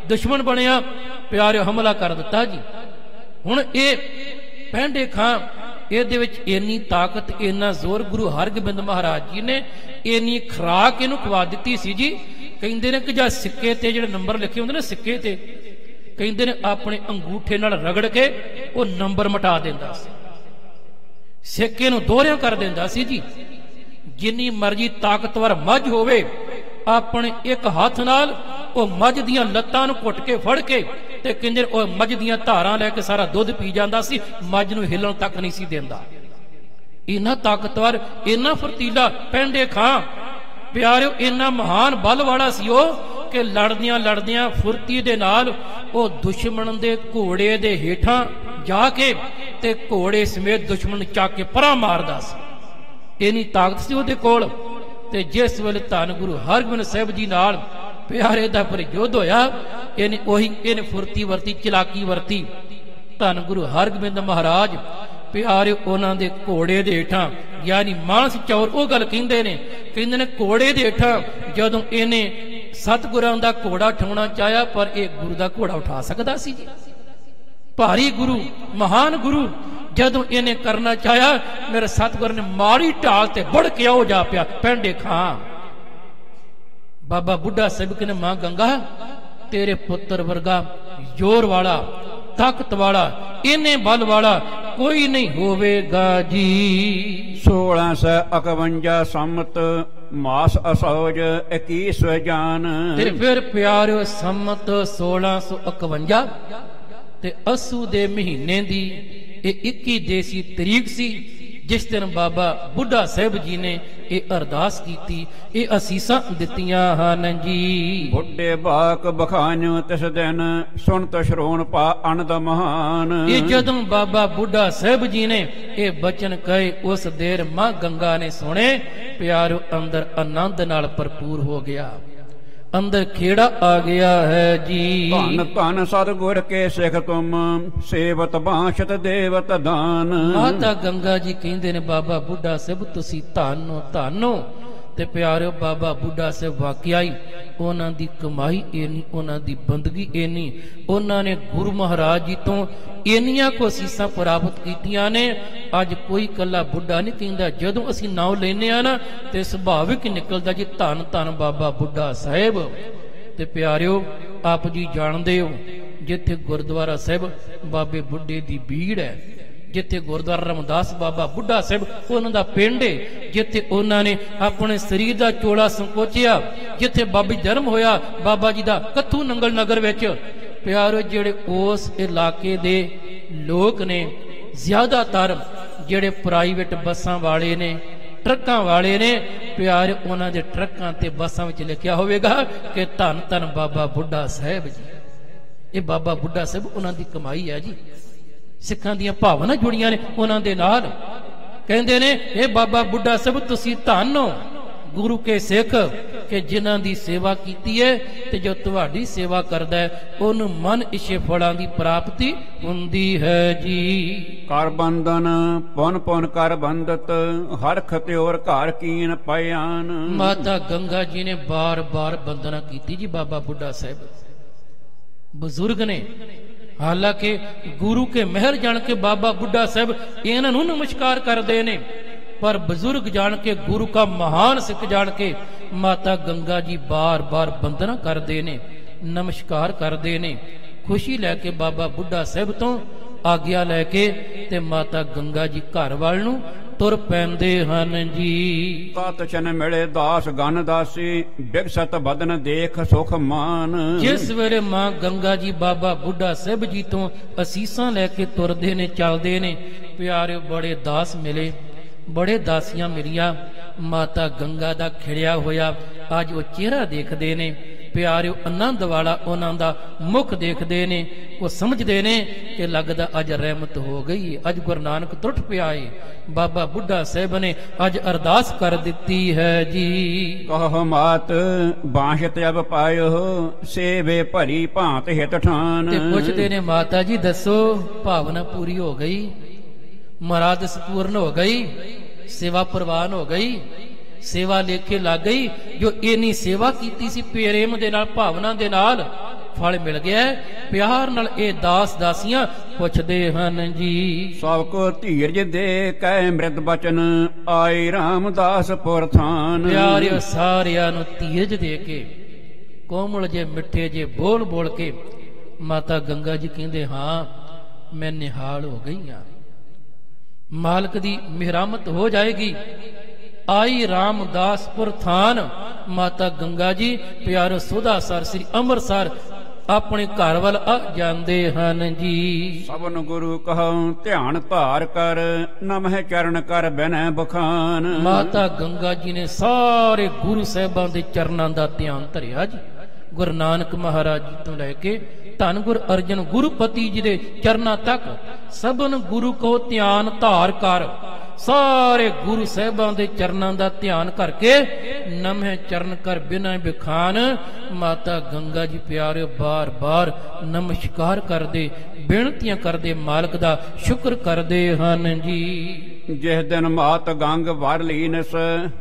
ਦੁਸ਼ਮਣ ਬਣਿਆ, ਪਿਆਰਿਓ ਹਮਲਾ ਕਰ ਦਿੱਤਾ ਜੀ। ਹੁਣ ਇਹ ਪੈਂਡੇ ਖਾਂ, ਇਹਦੇ ਵਿੱਚ ਇੰਨੀ ਤਾਕਤ, ਇੰਨਾ ਜ਼ੋਰ, ਗੁਰੂ ਹਰਗੋਬਿੰਦ ਮਹਾਰਾਜ ਜੀ ਨੇ ਇੰਨੀ ਖੁਰਾਕ ਇਹਨੂੰ ਖਵਾ ਦਿੱਤੀ ਸੀ ਜੀ। ਕਹਿੰਦੇ ਨੇ ਕਿ ਜਾਂ ਸਿੱਕੇ ਤੇ ਜਿਹੜੇ ਨੰਬਰ ਲਿਖੇ ਹੁੰਦੇ ਨੇ ਸਿੱਕੇ ਤੇ, ਕਹਿੰਦੇ ਨੇ ਆਪਣੇ ਅੰਗੂਠੇ ਨਾਲ ਰਗੜ ਕੇ ਉਹ ਨੰਬਰ ਮਿਟਾ ਦਿੰਦਾ ਸੀ, ਸਿੱਕੇ ਨੂੰ ਦੋਹਰਿਆਂ ਕਰ ਦਿੰਦਾ ਸੀ ਜੀ। ਜਿੰਨੀ ਮਰਜ਼ੀ ਤਾਕਤਵਰ ਮੱਝ ਹੋਵੇ, ਆਪਣੇ ਇੱਕ ਹੱਥ ਨਾਲ ਉਹ ਮੱਝ ਦੀਆਂ ਲੱਤਾਂ ਨੂੰ ਘੁੱਟ ਕੇ ਫੜ ਕੇ ਤੇ ਕਹਿੰਦੇ ਉਹ ਮੱਝ ਦੀਆਂ ਧਾਰਾਂ ਲੈ ਕੇ ਸਾਰਾ ਦੁੱਧ ਪੀ ਜਾਂਦਾ ਸੀ, ਮੱਝ ਨੂੰ ਹਿੱਲਣ ਤੱਕ ਨਹੀਂ ਸੀ ਦਿੰਦਾ। ਇੰਨਾ ਤਾਕਤਵਰ, ਇੰਨਾ ਫੁਰਤੀਲਾ ਪੈਂਡੇ ਖਾਂ ਪਿਆਰਿਓ, ਇੰਨਾ ਮਹਾਨ ਬਲ ਵਾਲਾ ਸੀ ਉਹ ਕਿ ਲੜਦਿਆਂ ਲੜਦਿਆਂ ਫੁਰਤੀ ਦੇ ਨਾਲ ਉਹ ਦੁਸ਼ਮਣ ਦੇ ਘੋੜੇ ਦੇ ਹੇਠਾਂ ਜਾ ਕੇ ਤੇ ਘੋੜੇ ਸਮੇਤ ਦੁਸ਼ਮਣ ਨੂੰ ਚੱਕ ਕੇ ਪਰਾਂ ਮਾਰਦਾ ਸੀ। ਇੰਨੀ ਤਾਕਤ ਸੀ ਉਹਦੇ ਕੋਲ। ਤੇ ਜਿਸ ਵੇਲੇ ਧੰਨ ਗੁਰੂ ਹਰਗੋਬਿੰਦ ਸਾਹਿਬ ਜੀ ਨਾਲ ਪਿਆਰੇ ਦਾ ਪਰ ਯੁੱਧ ਹੋਇਆ, ਇਹਨੇ ਫੁਰਤੀ ਵਰਤੀ, ਚਲਾਕੀ ਵਰਤੀ। ਧੰਨ ਗੁਰੂ ਹਰਗੋਬਿੰਦ ਮਹਾਰਾਜ ਪਿਆਰੇ ਉਹਨਾਂ ਦੇ ਘੋੜੇ ਦੇ ਹੇਠਾਂ, ਯਾਨੀ ਮਾਨਸ ਚੌਰ ਉਹ ਗੱਲ ਕਹਿੰਦੇ ਨੇ ਘੋੜੇ ਦੇ ਹੇਠਾਂ ਜਦੋਂ ਇਹਨੇ ਸਤਿਗੁਰਾਂ ਦਾ ਘੋੜਾ ਉਠਾਉਣਾ ਚਾਹਿਆ, ਪਰ ਇਹ ਗੁਰੂ ਦਾ ਘੋੜਾ ਉਠਾ ਸਕਦਾ ਸੀ ਜੀ। ਭਾਰੀ ਗੁਰੂ, ਮਹਾਨ ਗੁਰੂ, ਜਦੋਂ ਇਹਨੇ ਕਰਨਾ ਚਾਹਿਆ, ਮੇਰੇ ਸਤਿਗੁਰ ਨੇ ਮਾਰੀ ਢਾਲ ਤੇ ਵੜ ਕੇ ਆਉ ਜਾ ਪਿਆ ਪੈਂਡੇ ਖਾਂ। ਬਾਬਾ ਬੁੱਢਾ ਸਾਹਿਬ ਕਹਿੰਦੇ ਮਾਂ ਗੰਗਾ, ਤੇਰੇ ਪੁੱਤਰ ਵਰਗਾ ਜ਼ੋਰ ਵਾਲਾ, ਤਾਕਤ ਵਾਲਾ, ਇਹਨੇ ਬਲ ਵਾਲਾ ਕੋਈ ਨਹੀਂ ਹੋਵੇਗਾ ਜੀ। 1651 ਸੰਮਤ ਮਾਸ ਅਸੌਜ 21 ਜਾਨ। ਤੇ ਫਿਰ ਪਿਆਰਿਓ ਸੰਮਤ 1651 ਤੇ ਅੱਸੂ ਦੇ ਮਹੀਨੇ ਦੀ ਇਹ 21 ਦੇਸੀ ਤਰੀਕ ਸੀ, ਜਿਸ ਦਿਨ ਬਾਬਾ ਬੁੱਢਾ ਸਾਹਿਬ ਜੀ ਨੇ ਇਹ ਅਰਦਾਸ ਕੀਤੀ, ਇਹ ਅਸੀਸਾਂ ਦਿੱਤੀਆਂ ਹਨ ਜੀ। ਬੁੱਢੇ ਬਾਕ ਬਖਾਨਿਓ ਤਿਸ ਦਿਨ ਸੁਣਤ ਸ਼ਰੋਣ ਪਾ ਅਨੰਦ ਮਹਾਨ। ਇਹ ਜਦੋਂ ਬਾਬਾ ਬੁੱਢਾ ਸਾਹਿਬ ਜੀ ਨੇ ਇਹ ਬਚਨ ਕਹੇ, ਉਸ ਦੇਰ ਮਾਂ ਗੰਗਾ ਨੇ ਸੁਣੇ। ਪਿਆਰੋ ਅੰਦਰ ਆਨੰਦ ਨਾਲ ਭਰਪੂਰ ਹੋ ਗਿਆ, ਅੰਦਰ ਖੇੜਾ ਆ ਗਿਆ ਹੈ ਜੀ। ਧੰਨ ਧੰਨ ਸਤਿਗੁਰ ਕੇ ਸਿੱਖ ਤੁਮ, ਸੇਵਤ ਬਾਸ਼ਤ ਦੇਵਤ ਦਾਨ। ਮਾਤਾ ਗੰਗਾ ਜੀ ਕਹਿੰਦੇ ਨੇ ਬਾਬਾ ਬੁੱਢਾ ਸਾਹਿਬ ਤੁਸੀਂ ਧੰਨੋ ਧੰਨੋ। ਤੇ ਪਿਆਰਿਓ ਬਾਬਾ ਬੁੱਢਾ ਸਾਹਿਬ ਵਾਕਿਆ ਹੀ ਉਹਨਾਂ ਦੀ ਕਮਾਈ ਇੰਨੀ, ਉਹਨਾਂ ਦੀ ਬੰਦਗੀ ਇੰਨੀ, ਉਹਨਾਂ ਨੇ ਗੁਰੂ ਮਹਾਰਾਜ ਜੀ ਤੋਂ ਇੰਨੀਆਂ ਕੋ ਅਸੀਸਾਂ ਪ੍ਰਾਪਤ ਕੀਤੀਆਂ ਨੇ। ਅੱਜ ਕੋਈ ਕੱਲਾ ਬੁੱਢਾ ਨਹੀਂ ਕਹਿੰਦਾ, ਜਦੋਂ ਅਸੀਂ ਨਾਮ ਲੈਨੇ ਆ ਨਾ ਤੇ ਸੁਭਾਵਿਕ ਨਿਕਲਦਾ ਜੀ ਧੰਨ ਧੰਨ ਬਾਬਾ ਬੁੱਢਾ ਸਾਹਿਬ। ਤੇ ਪਿਆਰਿਓ ਆਪ ਜੀ ਜਾਣਦੇ ਹੋ, ਜਿੱਥੇ ਗੁਰਦੁਆਰਾ ਸਾਹਿਬ ਬਾਬੇ ਬੁੱਢੇ ਦੀ ਭੀੜ ਹੈ, ਜਿੱਥੇ ਗੁਰਦੁਆਰਾ ਰਾਮਦਾਸ ਬਾਬਾ ਬੁੱਢਾ ਸਾਹਿਬ ਉਹਨਾਂ ਦਾ ਪਿੰਡ ਹੈ, ਜਿੱਥੇ ਉਹਨਾਂ ਨੇ ਆਪਣੇ ਸਰੀਰ ਦਾ ਚੋਲਾ ਸੰਕੋਚਿਆ, ਜਿੱਥੇ ਬਾਬਾ ਜਨਮ ਹੋਇਆ ਬਾਬਾ ਜੀ ਦਾ ਕੱਥੂ ਨੰਗਲ ਨਗਰ ਵਿੱਚ। ਪਿਆਰੋ ਜਿਹੜੇ ਉਸ ਇਲਾਕੇ ਦੇ ਲੋਕ ਨੇ, ਜ਼ਿਆਦਾਤਰ ਜਿਹੜੇ ਪ੍ਰਾਈਵੇਟ ਬੱਸਾਂ ਵਾਲੇ ਨੇ, ਟਰੱਕਾਂ ਵਾਲੇ ਨੇ, ਪਿਆਰੇ ਉਹਨਾਂ ਦੇ ਟਰੱਕਾਂ ਤੇ ਬੱਸਾਂ ਵਿੱਚ ਲਿਖਿਆ ਹੋਵੇਗਾ ਕਿ ਧੰਨ ਧੰਨ ਬਾਬਾ ਬੁੱਢਾ ਸਾਹਿਬ ਜੀ। ਇਹ ਬਾਬਾ ਬੁੱਢਾ ਸਾਹਿਬ ਉਹਨਾਂ ਦੀ ਕਮਾਈ ਹੈ ਜੀ। ਸਿੱਖਾਂ ਦੀਆਂ ਭਾਵਨਾ ਜੁੜੀਆਂ ਨੇ ਉਹਨਾਂ ਦੇ ਨਾਲ। ਕਹਿੰਦੇ ਨੇ ਇਹ ਬਾਬਾ ਬੁੱਢਾ ਸਾਹਿਬ ਤੁਸੀਂ ਧੰਨ ਹੋ, ਗੁਰੂ ਕੇ ਸਿੱਖ, ਕਿ ਜਿਨ੍ਹਾਂ ਦੀ ਸੇਵਾ ਕੀਤੀ ਹੈ ਤੇ ਜੋ ਤੁਹਾਡੀ ਸੇਵਾ ਕਰਦਾ ਹੈ ਉਹਨੂੰ ਮਨ ਇਛੇ ਫਲਾਂ ਦੀ ਪ੍ਰਾਪਤੀ ਹੁੰਦੀ ਹੈ ਜੀ। ਕਰ ਬੰਧਨ ਪੁਨ ਪੁਨ ਕਰ ਬੰਧਤ, ਹਰਖ ਤਿਉਰ ਘਰ ਕੀਨ ਪਿਆਨ। ਮਾਤਾ ਗੰਗਾ ਜੀ ਨੇ ਬਾਰ ਬਾਰ ਬੰਦਨਾ ਕੀਤੀ ਜੀ ਬਾਬਾ ਬੁੱਢਾ ਸਾਹਿਬ। ਬਜ਼ੁਰਗ ਨੇ, ਹਾਲਾਂਕਿ ਗੁਰੂ ਕੇ ਮਹਿਲ ਜਾਣ ਕੇ ਬਾਬਾ ਬੁੱਢਾ ਸਾਹਿਬ ਇਹਨਾਂ ਨੂੰ ਨਮਸਕਾਰ ਕਰਦੇ ਨੇ, पर बुजुर्ग जान के गुरु का महान सिख जान के माता गंगा जी बार बार वंदना करते ने, नमस्कार करते ने। खुशी लैके बाबा बुढ़ा साहब तो आग्या लैके ते माता गंगा जी घर वाल नूं तुर पैंदे हन जी। तत चन मिले दास गन दासी, बिगसत बदन देख सुख मान। जिस वेले मां गंगा जी बाबा बुढ़ा साहब जी तो असीसां लैके तुरदे ने, चलदे ने, प्यारे बड़े दास मिले, बड़े दासियां मिलिया। माता गंगा दा खिड़िया होया अज वो चेहरा देखदे ने, प्यारे आनंद वाला उन्हां दा मुख देखदे ने, वो समझदे ने कि लगदा अज रहमत हो गई, अज गुरु नानक टुट पिया है। बाबा बुढ़ा साहब ने अज अरदास कर दिती है जी। कहो मात बांशत अब पायो, सेवे भरी भांत हित ठान। पुछदे ने माता जी दसो भावना पूरी हो गई, मराद पूर्ण हो गई, सेवा प्रवान हो गई, सेवा लेखे लग गई। जो इन्नी सेवा कीती सी प्रेम दे नाल, भावना दे नाल, फल मिल गया है। प्यार नाल ए दास दासियां पुछदे हन जी। सब को धीरज दे कै मृत बचन, आई रामदास पुर थान। प्यारे सारियां नूं धीरज दे के ਕੋਮਲ ਜੇ ਮਿੱਠੇ ਜੇ ਬੋਲ ਬੋਲ ਕੇ ਮਾਤਾ ਗੰਗਾ ਜੀ ਕਹਿੰਦੇ ਹਾਂ ਮੈਂ ਨਿਹਾਲ ਹੋ ਗਈ ਹਾਂ, ਮਾਲਕ ਦੀ ਮਿਹਰਮਤ ਹੋ ਜਾਏਗੀ। ਆਈ ਰਾਮਦਾਸਪੁਰ ਥਾਨ ਮਾਤਾ ਗੰਗਾ ਜੀ ਪਿਆਰੋ ਸੁਧਾਸਰ ਸ੍ਰੀ ਅੰਮ੍ਰਿਤਸਰ ਆਪਣੇ ਘਰ ਵੱਲ ਆ ਜਾਂਦੇ ਹਨ ਜੀ। ਸਭਨ ਗੁਰੂ ਕਹਉ ਧਿਆਨ ਧਾਰ ਕਰ, ਨਮਹਿ ਚਰਨ ਕਰ ਬੈਨੈ ਬਖਾਨ। ਮਾਤਾ ਗੰਗਾ ਜੀ ਨੇ ਸਾਰੇ ਗੁਰੂ ਸਾਹਿਬਾਂ ਦੇ ਚਰਨਾਂ ਦਾ ਧਿਆਨ ਧਰਿਆ ਜੀ। ਗੁਰੂ ਨਾਨਕ ਮਹਾਰਾਜ ਜੀ ਤੋਂ ਲੈ ਕੇ ਧੰਨ ਗੁਰ ਅਰਜਨ ਗੁਰੂਪਤੀ ਜੀ ਦੇ ਚਰਨਾਂ ਤੱਕ ਸਭਨ ਗੁਰੂ ਕੋ ਧਿਆਨ ਧਾਰ ਕਰ। ਸਾਰੇ ਗੁਰੂ ਸਾਹਿਬਾਂ ਦੇ ਚਰਨਾਂ ਦਾ ਧਿਆਨ ਕਰਕੇ ਨਮਹਿ ਚਰਨ ਕਰ ਬਿਨਾਂ ਬਿਖਾਨ। ਮਾਤਾ ਗੰਗਾ ਜੀ ਪਿਆਰਿਓ ਬਾਰ ਬਾਰ ਨਮਸਕਾਰ ਕਰਦੇ, ਬੇਨਤੀਆਂ ਕਰਦੇ, ਮਾਲਕ ਦਾ ਸ਼ੁਕਰ ਕਰਦੇ ਹਨ ਜੀ। ਜਿਸ ਦਿਨ ਮਾਤ ਗੰਗ ਵਰ ਲੀਨਸ,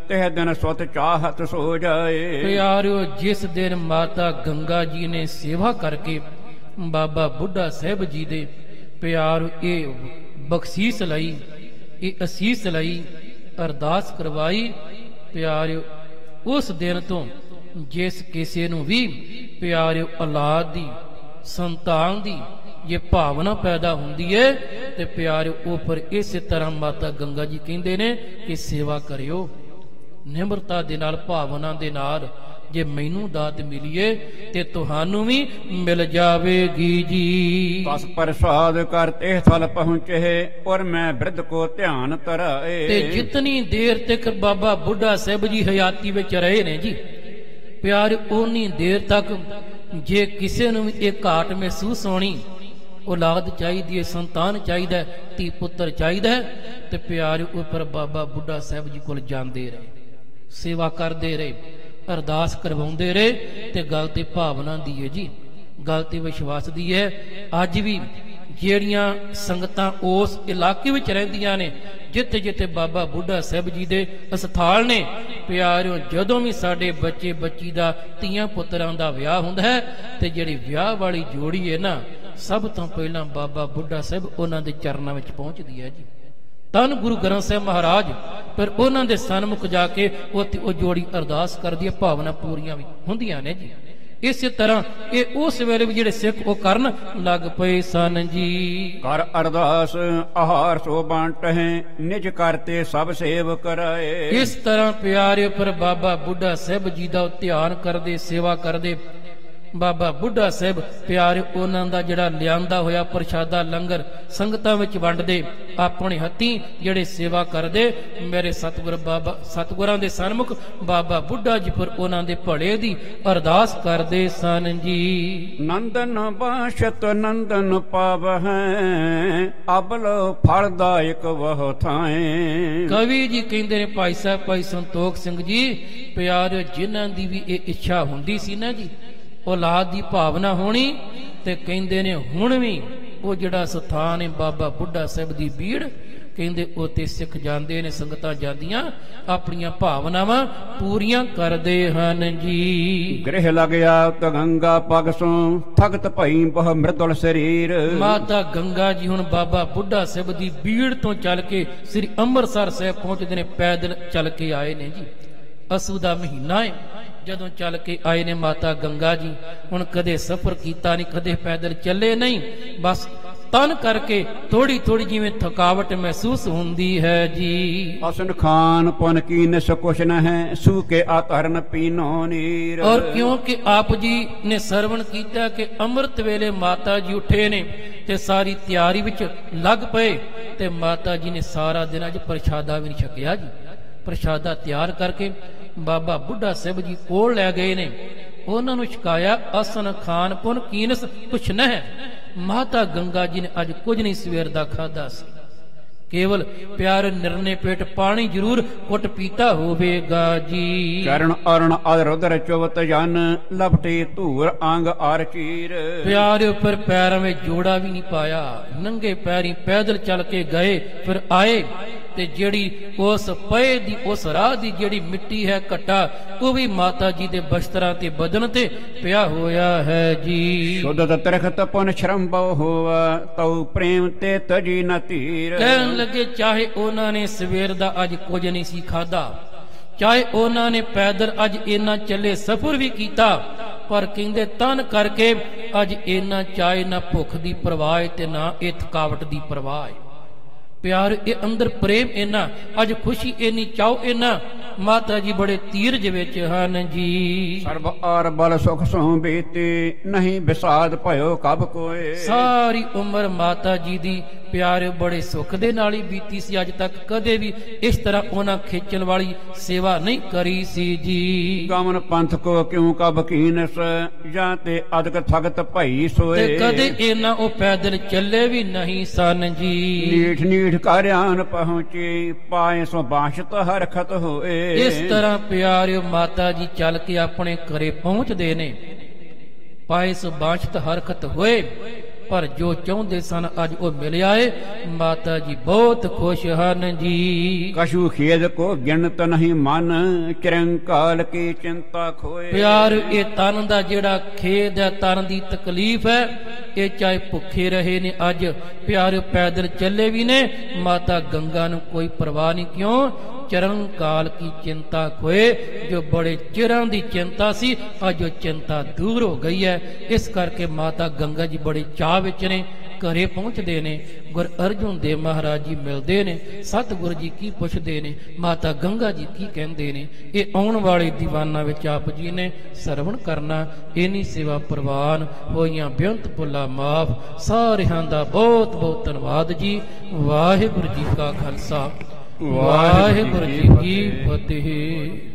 ਤਿਹ ਦਿਨ ਸੁਤ ਚਾਹਤ ਸੋ ਜਾਏ। ਪਿਆਰਿਓ ਜਿਸ ਦਿਨ ਮਾਤਾ ਗੰਗਾ ਜੀ ਨੇ ਸੇਵਾ ਕਰਕੇ ਬਾਬਾ ਬੁੱਢਾ ਸਾਹਿਬ ਜੀ ਦੇ ਪਿਆਰ ਇਹ ਬਖਸ਼ੀਸ਼ ਲਈ, ਇਹ ਅਸੀਸ ਲਈ, ਅਰਦਾਸ ਕਰਵਾਈ। ਪਿਆਰਿਓ ਉਸ ਦਿਨ ਤੋਂ ਜਿਸ ਕਿਸੇ ਨੂੰ ਵੀ ਪਿਆਰਿਓ ਔਲਾਦ ਦੀ, ਸੰਤਾਨ ਦੀ ਜੇ ਭਾਵਨਾ ਪੈਦਾ ਹੁੰਦੀ ਹੈ ਤੇ ਪਿਆਰਿਓ ਉਹ ਪਰ ਇਸੇ ਤਰ੍ਹਾਂ ਮਾਤਾ ਗੰਗਾ ਜੀ ਕਹਿੰਦੇ ਨੇ ਕਿ ਸੇਵਾ ਕਰਿਓ ਨਿਮਰਤਾ ਦੇ ਨਾਲ, ਭਾਵਨਾ ਦੇ ਨਾਲ। ਜੇ ਮੈਨੂੰ ਦਾਤ ਮਿਲੀਏ ਤੇ ਤੁਹਾਨੂੰ ਵੀ ਮਿਲ ਜਾਵੇਗੀ ਜੀ। ਬਸ ਪ੍ਰਸਾਦ ਕਰ ਤੇ ਥਲ ਪਹੁੰਚੇ, ਔਰ ਮੈਂ ਬਿਰਧ ਕੋ ਧਿਆਨ ਧਰਾਏ। ਤੇ ਜਿਤਨੀ ਦੇਰ ਤੱਕ ਬਾਬਾ ਬੁੱਢਾ ਸਾਹਿਬ ਜੀ ਹਯਾਤੀ ਵਿੱਚ ਰਹੇ ਨੇ ਜੀ ਪਿਆਰ, ਉਨੀ ਦੇਰ ਤੱਕ ਜੇ ਕਿਸੇ ਨੂੰ ਇਹ ਘਾਟ ਮਹਿਸੂਸ ਹੋਣੀ, ਔਲਾਦ ਚਾਹੀਦੀ ਹੈ, ਸੰਤਾਨ ਚਾਹੀਦਾ, ਧੀ ਪੁੱਤਰ ਚਾਹੀਦਾ, ਤੇ ਪਿਆਰ ਉੱਪਰ ਬਾਬਾ ਬੁੱਢਾ ਸਾਹਿਬ ਜੀ ਕੋਲ ਜਾਂਦੇ ਰਹੇ, ਸੇਵਾ ਕਰਦੇ ਰਹੇ, ਅਰਦਾਸ ਕਰਵਾਉਂਦੇ ਰਹੇ। ਤੇ ਗੱਲ ਤੇ ਭਾਵਨਾ ਦੀ ਹੈ ਜੀ, ਗੱਲ ਤੇ ਵਿਸ਼ਵਾਸ ਦੀ ਹੈ। ਅੱਜ ਵੀ ਜਿਹੜੀਆਂ ਸੰਗਤਾਂ ਉਸ ਇਲਾਕੇ ਵਿੱਚ ਰਹਿੰਦੀਆਂ ਨੇ ਜਿੱਥੇ ਜਿੱਥੇ ਬਾਬਾ ਬੁੱਢਾ ਸਾਹਿਬ ਜੀ ਦੇ ਅਸਥਾਨ ਨੇ, ਪਿਆਰਿਓ ਜਦੋਂ ਵੀ ਸਾਡੇ ਬੱਚੇ ਬੱਚੀ ਦਾ, ਧੀਆਂ ਪੁੱਤਰਾਂ ਦਾ ਵਿਆਹ ਹੁੰਦਾ ਹੈ ਤੇ ਜਿਹੜੀ ਵਿਆਹ ਵਾਲੀ ਜੋੜੀ ਹੈ ਨਾ, ਸਭ ਤੋਂ ਪਹਿਲਾਂ ਬਾਬਾ ਬੁੱਢਾ ਸਾਹਿਬ ਉਹਨਾਂ ਦੇ ਚਰਨਾਂ ਵਿੱਚ ਪਹੁੰਚਦੀ ਹੈ ਜੀ। ਧੰਨ ਗੁਰੂ ਗ੍ਰੰਥ ਸਾਹਿਬ ਮਹਾਰਾਜ ਪਰ ਉਹਨਾਂ ਦੇ ਸਨਮੁਖ ਜਾ ਕੇ ਉੱਥੇ ਉਹ ਜੋੜੀ ਅਰਦਾਸ ਕਰਦੀ ਹੈ, ਭਾਵਨਾ ਪੂਰੀਆਂ ਵੀ ਹੁੰਦੀਆਂ ਨੇ ਜੀ। ਇਸੇ ਤਰ੍ਹਾਂ ਇਹ ਉਸ ਵੇਲੇ ਵੀ ਜਿਹੜੇ ਸਿੱਖ ਉਹ ਕਰਨ ਲੱਗ ਪਏ ਸਨ ਜੀ। ਕਰ ਅਰਦਾਸ ਆਹਾਰ ਸੋ ਬਾਂਟਹਿ, ਨਿਜ ਕਰਤੇ ਸਭ ਸੇਵ ਕਰਾਏ। ਇਸ ਤਰ੍ਹਾਂ ਪਿਆਰੇ ਪਰ ਬਾਬਾ ਬੁੱਢਾ ਸਾਹਿਬ ਜੀ ਦਾ ਧਿਆਨ ਕਰਦੇ, ਸੇਵਾ ਕਰਦੇ। ਬਾਬਾ ਬੁੱਢਾ ਸਾਹਿਬ ਪਿਆਰੇ ਉਹਨਾਂ ਦਾ ਜਿਹੜਾ ਲਿਆਂਦਾ ਹੋਇਆ ਪ੍ਰਸ਼ਾਦਾ ਲੰਗਰ ਸੰਗਤਾਂ ਵਿੱਚ ਵੰਡਦੇ, ਆਪਣੇ ਹੱਥੀਂ ਜਿਹੜੇ ਸੇਵਾ ਕਰਦੇ। ਮੇਰੇ ਸਤਿਗੁਰ ਬਾਬਾ ਸਤਿਗੁਰਾਂ ਦੇ ਸਨਮੁਖ ਬਾਬਾ ਬੁੱਢਾ ਜੀ ਪਰ ਉਹਨਾਂ ਦੇ ਭਲੇ ਦੀ ਅਰਦਾਸ ਕਰਦੇ ਸਨ ਜੀ। ਨੰਦਨ ਬਾਸ਼ਤ ਨੰਦਨ ਪਾਵਹਿ, ਅਬਲ ਫਲਦਾਇਕ ਵਹ ਥਾਏ। ਕਵੀ ਜੀ ਕਹਿੰਦੇ ਨੇ ਭਾਈ ਸਾਹਿਬ ਭਾਈ ਸੰਤੋਖ ਸਿੰਘ ਜੀ, ਪਿਆਰੇ ਜਿਨ੍ਹਾਂ ਦੀ ਵੀ ਇਹ ਇੱਛਾ ਹੁੰਦੀ ਸੀ ਨਾ ਜੀ, ਔਲਾਦ ਦੀ ਭਾਵਨਾ ਹੋਣੀ, ਤੇ ਕਹਿੰਦੇ ਨੇ ਹੁਣ ਵੀ ਉਹ ਜਿਹੜਾ ਸਥਾਨ ਹੈ ਬਾਬਾ ਬੁੱਢਾ ਸਾਹਿਬ ਦੀ ਬੀੜ, ਕਹਿੰਦੇ ਉੱਥੇ ਸਿੱਖ ਜਾਂਦੇ ਨੇ, ਸੰਗਤਾਂ ਜਾਂਦੀਆਂ, ਆਪਣੀਆਂ ਭਾਵਨਾਵਾਂ ਪੂਰੀਆਂ ਕਰਦੇ ਹਨ ਜੀ। ਗ੍ਰਹਿ ਲਗਿਆ ਤ ਗੰਗਾ ਪਗ ਸੋਂ, ਥਗਤ ਭਈ ਬਹੁ ਮ੍ਰਿਦੁਲ ਸਰੀਰ। ਮਾਤਾ ਗੰਗਾ ਜੀ ਹੁਣ ਬਾਬਾ ਬੁੱਢਾ ਸਾਹਿਬ ਦੀ ਬੀੜ ਤੋਂ ਚੱਲ ਕੇ ਸ੍ਰੀ ਅੰਮ੍ਰਿਤਸਰ ਸਾਹਿਬ ਪਹੁੰਚਦੇ ਨੇ, ਪੈਦਲ ਚੱਲ ਕੇ ਆਏ ਨੇ ਜੀ। ਅਸੂ ਦਾ ਮਹੀਨਾ ਹੈ ਜਦੋਂ ਚੱਲ ਕੇ ਆਏ ਨੇ ਮਾਤਾ ਗੰਗਾ ਜੀ। ਹੁਣ ਕਦੇ ਸਫ਼ਰ ਕੀਤਾ ਨਹੀਂ, ਕਦੇ ਪੈਦਲ ਚੱਲੇ ਨਹੀਂ, ਬਸ ਤਨ ਕਰਕੇ ਥੋੜੀ ਥੋੜੀ ਜਿਵੇਂ ਥਕਾਵਟ ਮਹਿਸੂਸ ਹੁੰਦੀ ਹੈ ਜੀ। ਅਸਨ ਖਾਨ ਪੁਨ ਕੀਨ ਕੁਛ ਨ ਹੈ, ਸੂ ਕੇ ਆਤਰਨ ਪੀਨੋ ਨੀਰ। ਔਰ ਕਿਉਂਕਿ ਆਪ ਜੀ ਨੇ ਸਰਵਣ ਕੀਤਾ ਕਿ ਅੰਮ੍ਰਿਤ ਵੇਲੇ ਮਾਤਾ ਜੀ ਉੱਠੇ ਨੇ ਤੇ ਸਾਰੀ ਤਿਆਰੀ ਵਿੱਚ ਲੱਗ ਪਏ, ਤੇ ਮਾਤਾ ਜੀ ਨੇ ਸਾਰਾ ਦਿਨ ਅੱਜ ਪ੍ਰਸ਼ਾਦਾ ਵੀ ਨਹੀਂ ਛਕਿਆ ਜੀ। ਪ੍ਰਸ਼ਾਦਾ ਤਿਆਰ ਕਰਕੇ ਬਾਬਾ ਬੁੱਢਾ ਸਾਹਿਬ ਜੀ ਕੋਲ ਲੈ ਗਏ ਨੇ, ਉਹਨਾਂ ਨੂੰ ਛਕਾਇਆ। ਅਸਨ ਖਾਨ ਪੁਨ ਕੀਨਸ ਕੁਛ ਨ ਹੈ। ਮਾਤਾ ਗੰਗਾ ਜੀ ਨੇ ਅੱਜ ਕੁਝ ਨਹੀਂ ਸਵੇਰ ਦਾ ਖਾਧਾ ਸੀ, ਕੇਵਲ ਪਿਆਰ ਨਿਰਨੇ ਪੇਟ ਪਾਣੀ ਜ਼ਰੂਰ ਕੁੱਟ ਪੀਤਾ ਹੋਵੇਗਾ ਜੀ। ਚਰਨ ਅਰਣ ਅਰੁਦਰ ਚੁਵਤ ਜਨ, ਲਪਟੇ ਧੂਰ ਅੰਗ ਆਰ ਚੀਰ। ਪਿਆਰੇ ਉੱਪਰ ਪੈਰਾਂ ਵਿੱਚ ਜੋੜਾ ਵੀ ਨਹੀਂ ਪਾਇਆ, ਨੰਗੇ ਪੈਰੀ ਪੈਦਲ ਚੱਲ ਕੇ ਗਏ, ਫਿਰ ਆਏ ਤੇ ਜਿਹੜੀ ਉਸ ਪਏ ਦੀ, ਉਸ ਰਾਹ ਦੀ ਜਿਹੜੀ ਮਿੱਟੀ ਹੈ ਘੱਟਾ, ਉਹ ਵੀ ਮਾਤਾ ਜੀ ਦੇ ਬਸਤਰਾਂ ਤੇ ਬਦਨ ਤੇ ਪਿਆ ਹੋਇਆ ਹੈ ਜੀ। ਸ਼ੁੱਧ ਤਰਖਤ ਪੁਨ ਸ਼ਰਮ ਬਹੁ ਹੋਵਾ, ਤਉ ਪ੍ਰੇਮ ਤੇ ਤਜੀ ਨ ਧੀਰ। ਕਹਿਣ ਲੱਗੇ ਚਾਹੇ ਉਹਨਾਂ ਨੇ ਸਵੇਰ ਦਾ ਅੱਜ ਕੁਝ ਨਹੀਂ ਸੀ ਖਾਧਾ, ਚਾਹੇ ਉਹਨਾਂ ਨੇ ਪੈਦਲ ਅੱਜ ਇੰਨਾ ਚੱਲੇ ਸਫ਼ਰ ਵੀ ਕੀਤਾ, ਪਰ ਕਹਿੰਦੇ ਤਨ ਕਰਕੇ ਅੱਜ ਇਹਨਾਂ ਚਾਹੇ ਨਾ ਭੁੱਖ ਦੀ ਪਰਵਾਹ ਹੈ ਤੇ ਨਾ ਇਹ ਥਕਾਵਟ ਦੀ ਪਰਵਾਹ ਹੈ। ਪਿਆਰ ਇਹ ਅੰਦਰ ਪ੍ਰੇਮ ਇਹਨਾਂ, ਅੱਜ ਖੁਸ਼ੀ ਇੰਨੀ, ਚਾਉ ਇਹਨਾਂ। ਮਾਤਾ ਜੀ ਬੜੇ ਧੀਰਜ ਵਿੱਚ ਹਨ ਜੀ। ਸਰਬ ਆਰ ਬਲ ਸੁਖ ਸੋ ਬੀਤੇ, ਨਹੀਂ ਵਿਸਾਦ ਭਇਓ ਕਬ ਕੋਏ। ਸਾਰੀ ਉਮਰ ਮਾਤਾ ਜੀ ਦੀ ਪਿਆਰ ਬੜੇ ਸੁੱਖ ਦੇ ਨਾਲ ਹੀ ਬੀਤੀ ਸੀ। ਅੱਜ ਤੱਕ ਕਦੇ ਵੀ ਇਸ ਤਰ੍ਹਾਂ ਉਹਨਾਂ ਖੇਚਲ ਵਾਲੀ ਸੇਵਾ ਨਹੀਂ ਕਰੀ ਸੀ ਜੀ। ਗਮਨ ਪੰਥ ਕੋ ਕਿਉ ਕਬ ਕੀਨਸ, ਜਾਂ ਤੇ ਅਦਕ ਥਗਤ ਭਈ ਸੋਏ। ਤੇ ਕਦੇ ਇਹਨਾਂ ਉਹ ਪੈਦਲ ਚੱਲੇ ਵੀ ਨਹੀਂ ਸਨ ਜੀ। ਨੀਠ ਨੀਠ ਕਾਰਿਆਨ ਪਹੁੰਚੇ, ਪਾਏ ਸੋ ਬਾਸ਼ਤ ਹਰਖਤ ਹੋਏ। ਇਸ ਤਰ੍ਹਾਂ ਪਿਆਰਿਓ ਮਾਤਾ ਜੀ ਚੱਲ ਕੇ ਆਪਣੇ ਘਰੇ ਪਹੁੰਚਦੇ ਨੇ, ਪਾਏ ਸੋ ਬਾਸ਼ਤ ਹਰਖਤ ਹੋਏ। ਪਰ ਜੋ ਚਾਹੁੰਦੇ ਸਨ ਅੱਜ ਉਹ ਮਿਲਿਆ ਏ। ਮਾਤਾ ਜੀ ਬਹੁਤ ਖੁਸ਼ ਹਨ ਜੀ। ਕਛੂ ਖੇਦ ਕੋ ਗਿਣਤ ਨਹੀਂ ਮਨ, ਚਿਰੰਕਾਲ ਕੀ ਚਿੰਤਾ ਖੋਏ। ਪਿਆਰ ਇਹ ਤਨ ਦਾ ਜਿਹੜਾ ਖੇਦ ਹੈ, ਤਨ ਦੀ ਤਕਲੀਫ ਹੈ, ਇਹ ਚਾਹੇ ਭੁੱਖੇ ਰਹੇ ਨੇ, ਅੱਜ ਪਿਆਰ ਪੈਦਲ ਚੱਲੇ ਵੀ ਨੇ। ਮਾਤਾ ਗੰਗਾ ਨੂੰ ਕੋਈ ਪਰਵਾਹ ਨਹੀਂ, ਕਿਉਂ? ਚਿਰੰਕਾਲ ਕੀ ਚਿੰਤਾ ਖੋਏ। ਜੋ ਬੜੇ ਚਿਰਾਂ ਦੀ ਚਿੰਤਾ ਸੀ, ਅੱਜ ਉਹ ਚਿੰਤਾ ਦੂਰ ਹੋ ਗਈ ਹੈ। ਇਸ ਕਰਕੇ ਮਾਤਾ ਗੰਗਾ ਜੀ ਬੜੇ ਚਾਅ ਵਿੱਚ ਨੇ, ਘਰੇ ਪਹੁੰਚਦੇ ਨੇ। ਗੁਰ ਅਰਜੁਨ ਦੇਵ ਮਹਾਰਾਜ ਜੀ ਮਿਲਦੇ ਨੇ, ਸਤਿਗੁਰੂ ਜੀ ਕੀ ਪੁੱਛਦੇ ਨੇ, ਮਾਤਾ ਗੰਗਾ ਜੀ ਕੀ ਕਹਿੰਦੇ ਨੇ। ਇਹ ਆਉਣ ਵਾਲੇ ਦੀਵਾਨਾਂ ਵਿੱਚ ਆਪ ਜੀ ਨੇ ਸਰਵਣ ਕਰਨਾ। ਇਨੀ ਸੇਵਾ ਪ੍ਰਵਾਨ ਹੋਈਆਂ ਬੇਅੰਤ ਭੁੱਲਾਂ ਮਾਫ। ਸਾਰਿਆਂ ਦਾ ਬਹੁਤ ਬਹੁਤ ਧੰਨਵਾਦ ਜੀ। ਵਾਹਿਗੁਰੂ ਜੀ ਕਾ ਖਾਲਸਾ, ਵਾਹਿਗੁਰੂ ਜੀ ਕੀ ਫਤਿਹ।